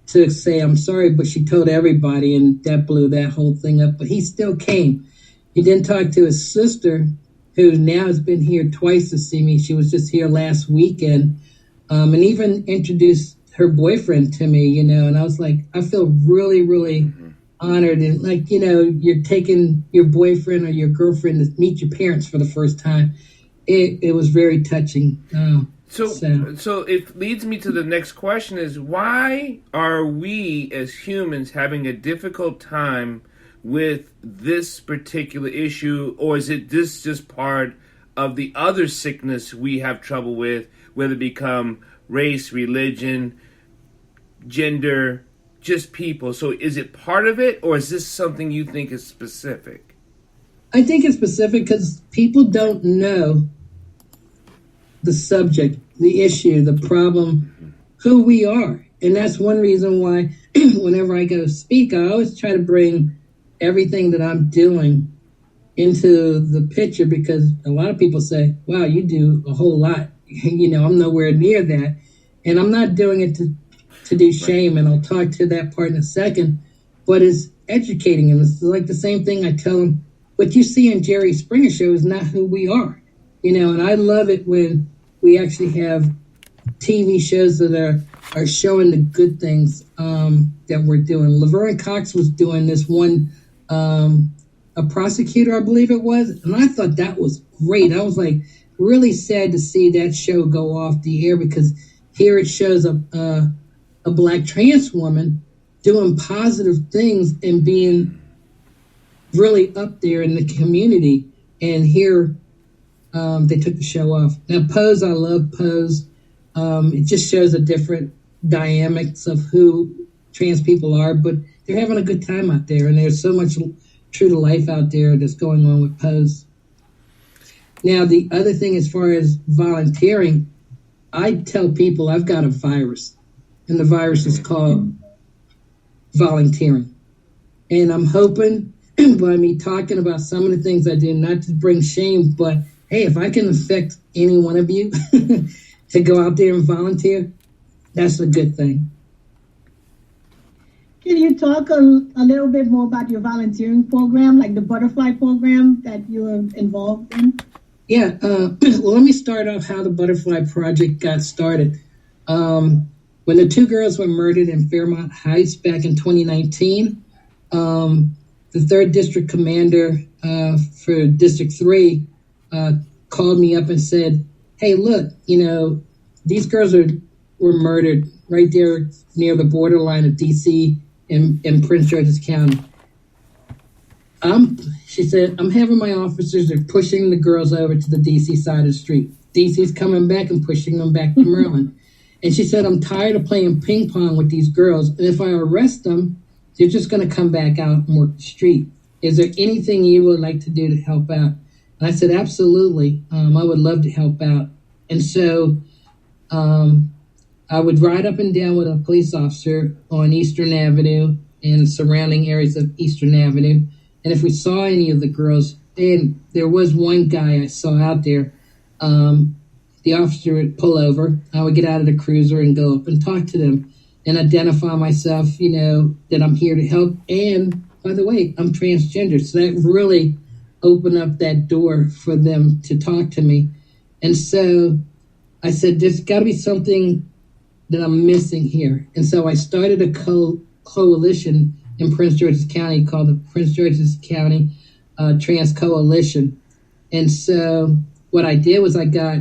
to say I'm sorry, but she told everybody, and that blew that whole thing up. But he still came. He didn't talk to his sister, who now has been here twice to see me. She was just here last weekend, and even introduced her boyfriend to me, and I was like, I feel really, really honored. And like, you're taking your boyfriend or your girlfriend to meet your parents for the first time. It was very touching. So it leads me to the next question is, why are we as humans having a difficult time with this particular issue? Or is it this just part of the other sickness we have trouble with, whether it become race, religion, gender, just people? So is it part of it, or is this something you think is specific? I think it's specific because people don't know the subject, the issue, the problem, who we are. And that's one reason why whenever I go speak, I always try to bring everything that I'm doing into the picture, because a lot of people say, wow, you do a whole lot. I'm nowhere near that. And I'm not doing it to do shame, and I'll talk to that part in a second, but it's educating them. It's like the same thing I tell them, what you see in Jerry Springer show is not who we are. And I love it when we actually have TV shows that are showing the good things that we're doing. Laverne Cox was doing this one, a prosecutor, I believe it was, and I thought that was great. I was like really sad to see that show go off the air, because here it shows a black trans woman doing positive things and being really up there in the community. And here they took the show off. Now, Pose, I love Pose. It just shows the different dynamics of who trans people are, but they're having a good time out there, and there's so much true to life out there that's going on with Pose. Now, the other thing as far as volunteering, I tell people I've got a virus, and the virus is called volunteering. And I'm hoping by me talking about some of the things I do, not to bring shame, but hey, if I can affect any one of you to go out there and volunteer, that's a good thing. Can you talk a little bit more about your volunteering program, like the butterfly program that you're involved in? Yeah, well, let me start off how the Butterfly Project got started. When the two girls were murdered in Fairmont Heights back in 2019, the 3rd District Commander for District 3 called me up and said, hey, look, these girls were murdered right there near the borderline of D.C. in Prince George's County. She said, I'm having my officers, they're pushing the girls over to the D.C. side of the street. D.C.'s coming back and pushing them back to Maryland. And she said, I'm tired of playing ping pong with these girls. And if I arrest them, they're just going to come back out and work the street. Is there anything you would like to do to help out? And I said, absolutely. I would love to help out. And so I would ride up and down with a police officer on Eastern Avenue and surrounding areas of Eastern Avenue. And if we saw any of the girls, and there was one guy I saw out there, the officer would pull over. I would get out of the cruiser and go up and talk to them and identify myself, that I'm here to help. And by the way, I'm transgender. So that really opened up that door for them to talk to me. And so I said, there's got to be something that I'm missing here. And so I started a coalition in Prince George's County called the Prince George's County Trans Coalition. And so what I did was I got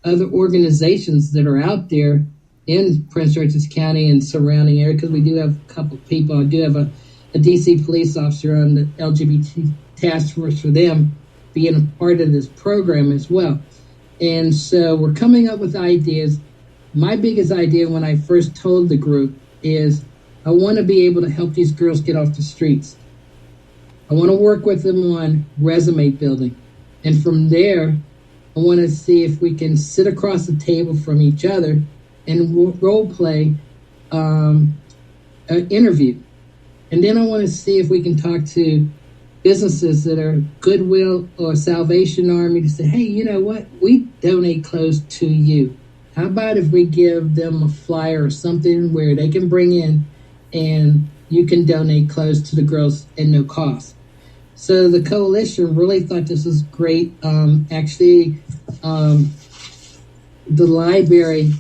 other organizations that are out there in Prince George's County and surrounding area, because we do have a couple of people. I do have a DC police officer on the LGBT task force for them being a part of this program as well. And so we're coming up with ideas. My biggest idea when I first told the group is I want to be able to help these girls get off the streets. I want to work with them on resume building. And from there, I want to see if we can sit across the table from each other and role play an interview. And then I want to see if we can talk to businesses that are Goodwill or Salvation Army to say, hey, you know what? We donate clothes to you. How about if we give them a flyer or something where they can bring in and you can donate clothes to the girls at no cost? So the coalition really thought this was great. The library,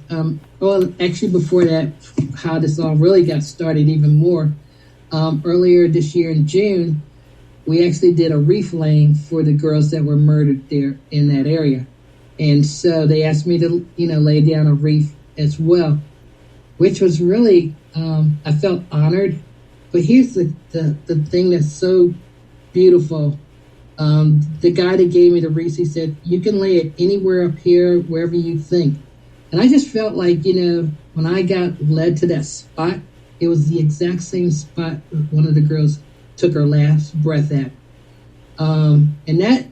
actually before that, how this all really got started even more, earlier this year in June, we actually did a wreath laying for the girls that were murdered there in that area. And so they asked me to, lay down a wreath as well, which was really, I felt honored. But here's the thing that's so beautiful. The guy that gave me the wreath, he said, you can lay it anywhere up here, wherever you think. And I just felt like, when I got led to that spot, it was the exact same spot one of the girls took her last breath at. And that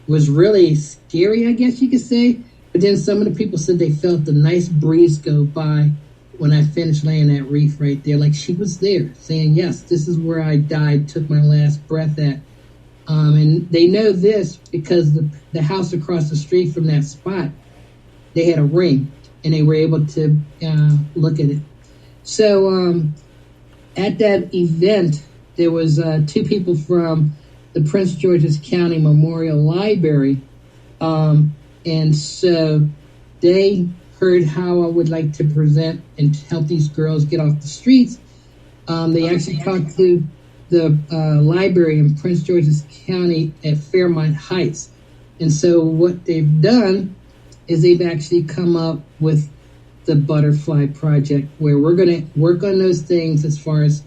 was really scary, I guess you could say. But then some of the people said they felt the nice breeze go by when I finished laying that wreath right there. Like she was there saying, yes, this is where I died, took my last breath at. And they know this because the house across the street from that spot, they had a ring and they were able to look at it. So at that event, there was 2 people from the Prince George's County Memorial Library. And so they heard how I would like to present and help these girls get off the streets. They actually talked to the library in Prince George's County at Fairmont Heights. And so what they've done is they've actually come up with the Butterfly Project, where we're going to work on those things as far as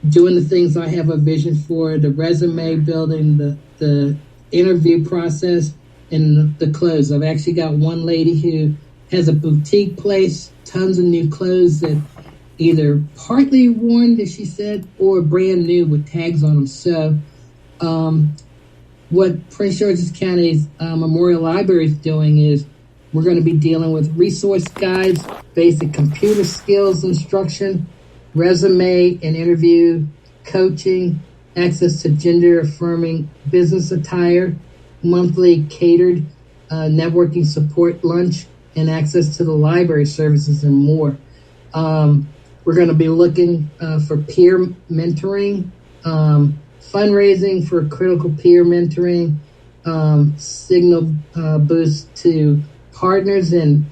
doing the things I have a vision for, the resume building, the interview process, and the clothes. I've actually got one lady who has a boutique place, tons of new clothes that either partly worn, as she said, or brand new with tags on them. So what Prince George's County's Memorial Library is doing is we're going to be dealing with resource guides, basic computer skills instruction, resume and interview coaching, access to gender-affirming business attire, monthly catered networking support lunch, and access to the library services and more. We're going to be looking for peer mentoring, fundraising for critical peer mentoring, signal boost to partners and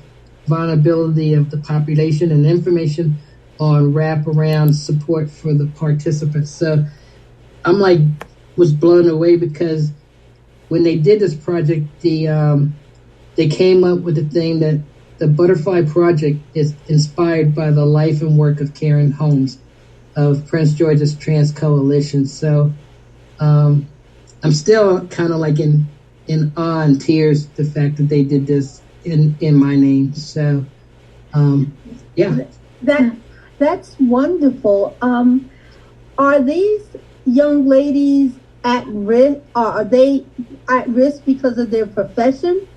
vulnerability of the population, and information on wraparound support for the participants. So I'm was blown away because when they did this project, they came up with the thing that the Butterfly Project is inspired by the life and work of Karen Holmes of Prince George's Trans Coalition. So I'm still kind of in awe and tears the fact that they did this in my name. So yeah. That's wonderful. Are these young ladies at risk? Are they at risk because of their profession?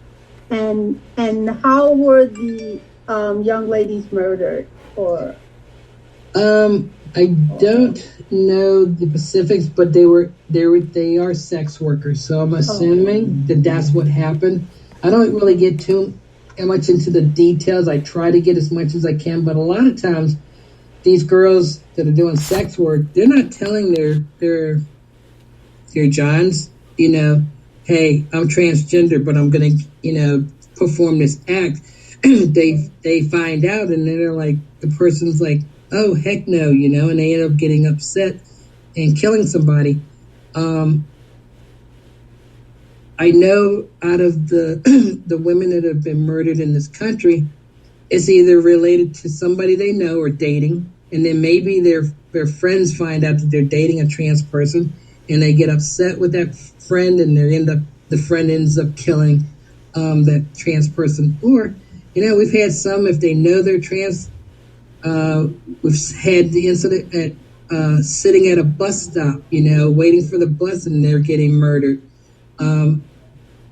And how were the young ladies murdered? Or I don't know the specifics, but they are sex workers. So I'm assuming that that's what happened. I don't really get too much into the details. I try to get as much as I can, but a lot of times these girls that are doing sex work, they're not telling their Johns, hey, I'm transgender, but I'm going to, perform this act. they find out, and then they're like, the person's like, oh, heck no, and they end up getting upset and killing somebody. I know out of the women that have been murdered in this country, it's either related to somebody they know or dating, and then maybe their friends find out that they're dating a trans person, and they get upset with that friend, and the friend ends up killing that trans person. Or, we've had some, if they know they're trans, we've had the incident at sitting at a bus stop, waiting for the bus, and they're getting murdered.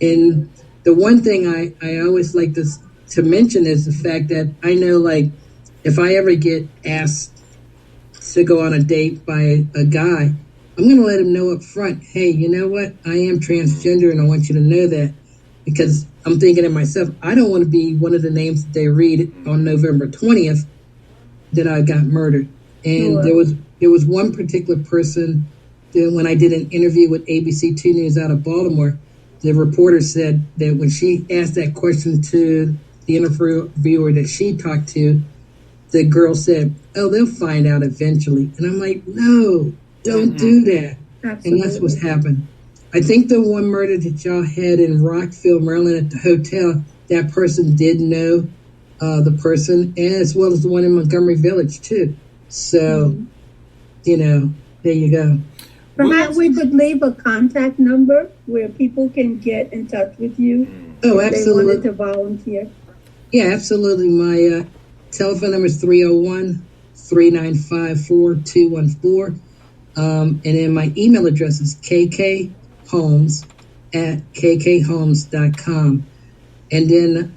And the one thing I always like to mention is the fact that I know, if I ever get asked to go on a date by a guy, I'm going to let him know up front, hey, you know what? I am transgender, and I want you to know that, because I'm thinking to myself, I don't want to be one of the names that they read on November 20th that I got murdered. And there was one particular person that when I did an interview with ABC 2 News out of Baltimore, the reporter said that when she asked that question to the interviewer that she talked to, the girl said, oh, they'll find out eventually. And I'm like, no, don't do that. Absolutely. And that's what's happened. I think the one murder that y'all had in Rockville, Maryland at the hotel, that person did know the person, and as well as the one in Montgomery Village, too. So, there you go. Perhaps we could leave a contact number where people can get in touch with you. Oh, if absolutely. They wanted to volunteer. Yeah, absolutely. My telephone number is 301-395-4214. And then my email address is kkholmes@kkholmes.com. And then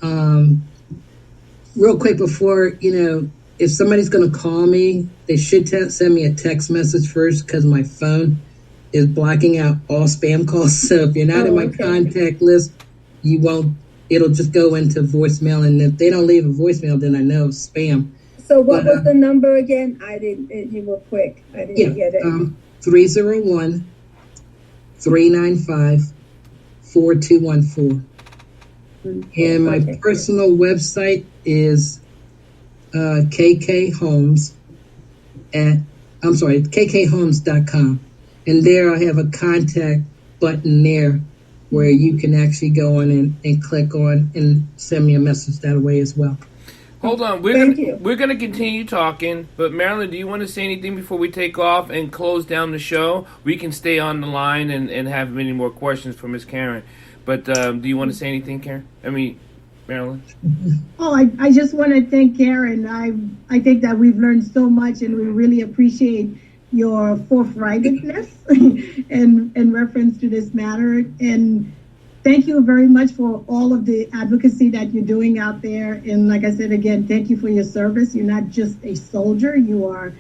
real quick before, if somebody's going to call me, they should send me a text message first, because my phone is blocking out all spam calls. So if you're not in my contact list, it'll just go into voicemail. And if they don't leave a voicemail, then I know it's spam. So what was the number again? You were quick. I didn't get it. 301-395-4214. And my personal website is kkholmes.com. And there I have a contact button there where you can actually go on and click on and send me a message that way as well. Hold on, Thank you. we're gonna continue talking, but Marilyn, do you want to say anything before we take off and close down the show? We can stay on the line and have many more questions for Miss Karen, but do you want to say anything, Karen? Marilyn? Oh, I just want to thank Karen. I think that we've learned so much, and we really appreciate your forthrightness in reference to this matter. And thank you very much for all of the advocacy that you're doing out there. And like I said, again, thank you for your service. You're not just a soldier, you are,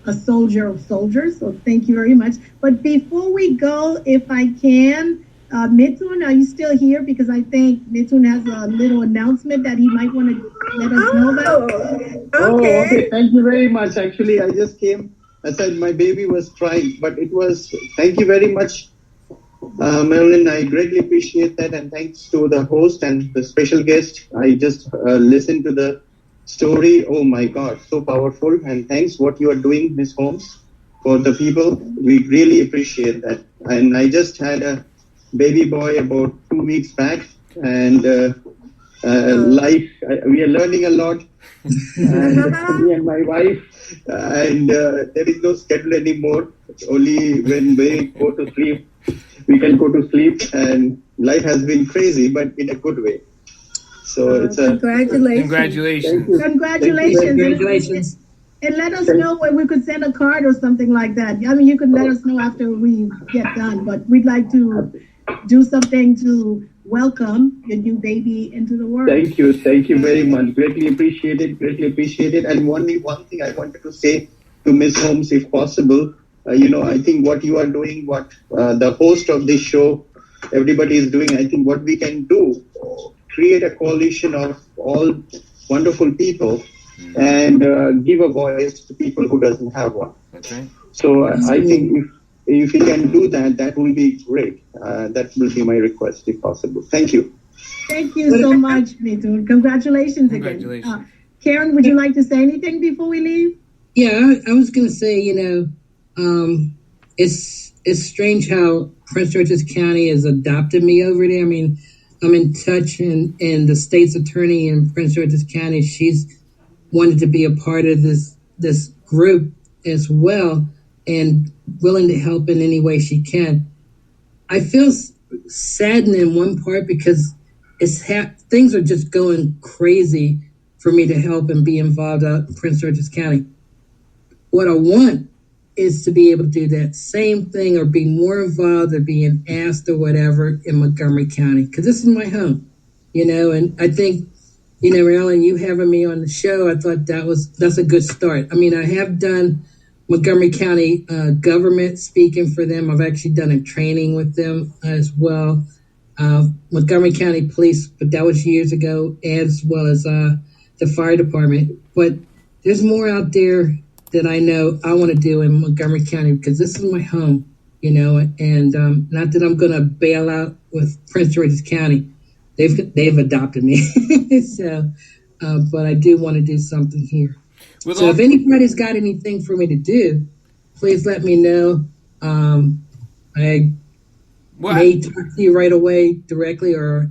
a soldier of soldiers. So thank you very much. But before we go, if I can, Mithun, are you still here? Because I think Mithun has a little announcement that he might want to let us know about. Okay. Thank you very much. Actually, I just came. I said my baby was crying, but thank you very much, Marilyn. I greatly appreciate that. And thanks to the host and the special guest. I just listened to the story. Oh my God, so powerful. And thanks what you are doing, Miss Holmes, for the people. We really appreciate that. And I just had a baby boy about 2 weeks back, and we are learning a lot, and me and my wife, and there is no schedule anymore. Only when we go to sleep, we can go to sleep, and life has been crazy, but in a good way. So it's Congratulations. Congratulations. And let us know when we could send a card or something like that. I mean, you could let us know after we get done, but we'd like to do something to welcome your new baby into the world. Thank you very much. Greatly appreciate it. And one thing I wanted to say to Ms. Holmes, if possible, I think what you are doing, what the host of this show, everybody is doing, I think what we can do, create a coalition of all wonderful people and give a voice to people who doesn't have one. Okay. So I think if you can do that, that will be great. That will be my request, if possible. Thank you. Thank you so much, Mithun. Congratulations again. Karen, would you like to say anything before we leave? Yeah, I was going to say, it's strange how Prince George's County has adopted me over there. I mean, I'm in touch, and the state's attorney in Prince George's County, she's wanted to be a part of this group as well, and willing to help in any way she can. I feel saddened in one part because things are just going crazy for me to help and be involved out in Prince George's County. What I want is to be able to do that same thing or be more involved or being asked or whatever in Montgomery County, because this is my home, and I think, Marilyn, you having me on the show, I thought that's a good start. I mean, I have done Montgomery County government speaking for them. I've actually done a training with them as well. Montgomery County Police, but that was years ago, as well as the fire department. But there's more out there that I know I want to do in Montgomery County because this is my home, and not that I'm going to bail out with Prince George's County. They've adopted me. So, but I do want to do something here. So if anybody's got anything for me to do, please let me know. I may talk to you right away directly or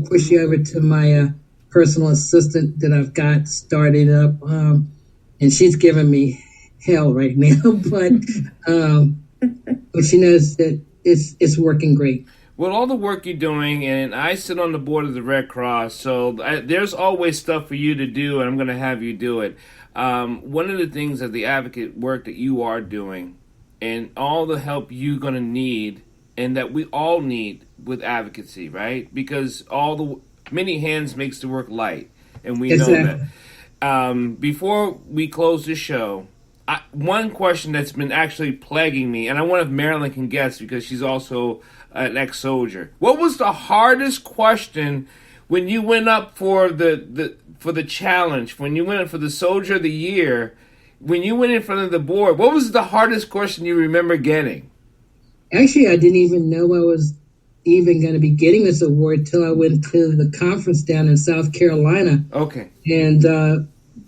push you over to my personal assistant that I've got started up. And she's giving me hell right now, but she knows that it's working great. Well, all the work you're doing, and I sit on the board of the Red Cross, so there's always stuff for you to do, and I'm going to have you do it. One of the things of the advocate work that you are doing, and all the help you're going to need, and that we all need with advocacy, right? Because many hands makes the work light, and we know that. Before we close the show, one question that's been actually plaguing me, and I wonder if Marilyn can guess because she's also an ex-soldier. What was the hardest question when you went up for the challenge, when you went up for the Soldier of the Year, when you went in front of the board? What was the hardest question you remember getting? Actually, I didn't even know I was even going to be getting this award till I went to the conference down in South Carolina. Okay. And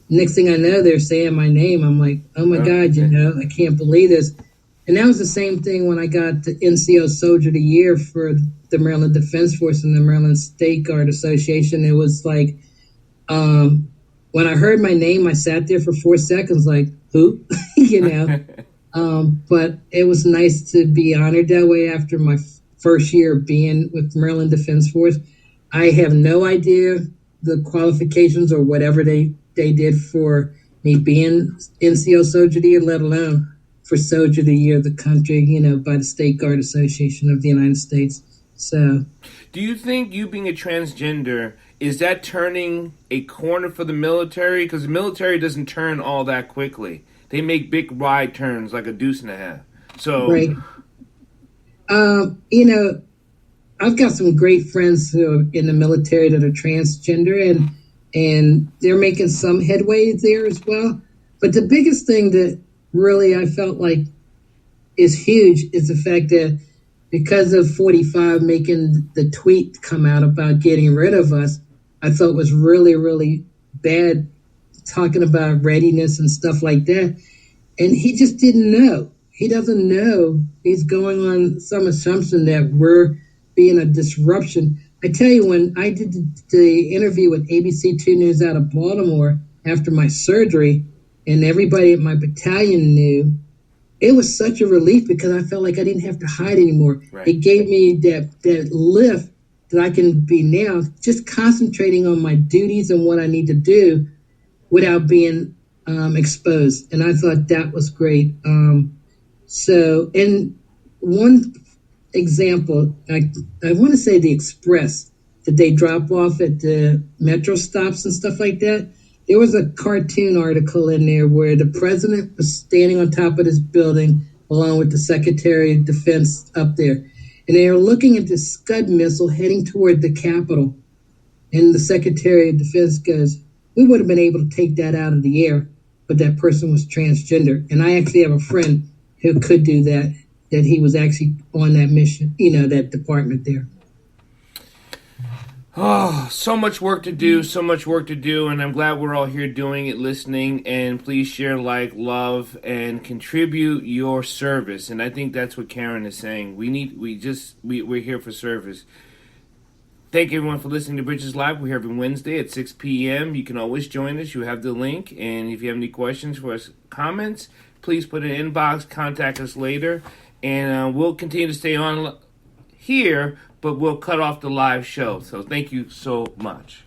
next thing I know, they're saying my name. I'm like, oh my God, I can't believe this. And that was the same thing when I got the NCO Soldier of the Year for the Maryland Defense Force and the Maryland State Guard Association. It was like, when I heard my name, I sat there for 4 seconds like, who? you know. But it was nice to be honored that way after my first year being with Maryland Defense Force. I have no idea the qualifications or whatever they did for me being NCO Soldier of the Year, let alone for Soldier of the Year of the country, you know, by the State Guard Association of the United States. So, do you think you being a transgender, is that turning a corner for the military? Because the military doesn't turn all that quickly. They make big wide turns like a deuce and a half. So, right. You know, I've got some great friends who are in the military that are transgender, and they're making some headway there as well. But the biggest thing that really I felt like is huge is the fact that because of 45 making the tweet come out about getting rid of us, I thought was really, really bad, talking about readiness and stuff like that. And he just didn't know. He doesn't know. He's going on some assumption that we're being a disruption. I tell you, when I did the interview with ABC 2 News out of Baltimore after my surgery, and everybody at my battalion knew, it was such a relief because I felt like I didn't have to hide anymore. Right. It gave me that lift that I can be now, just concentrating on my duties and what I need to do without being exposed. And I thought that was great. So, in one example, I want to say the Express that they drop off at the metro stops and stuff like that. There was a cartoon article in there where the president was standing on top of this building along with the Secretary of Defense up there. And they were looking at this Scud missile heading toward the Capitol. And the Secretary of Defense goes, we would have been able to take that out of the air, but that person was transgender. And I actually have a friend who could do that he was actually on that mission, you know, that department there. Oh, so much work to do, and I'm glad we're all here doing it, listening, and please share, like, love, and contribute your service. And I think that's what Karen is saying. We're here for service. Thank everyone for listening to Bridges Live. We're here every Wednesday at 6 p.m. You can always join us. You have the link, and if you have any questions for us, comments, please put it in inbox, contact us later, and we'll continue to stay on here, but we'll cut off the live show. So thank you so much.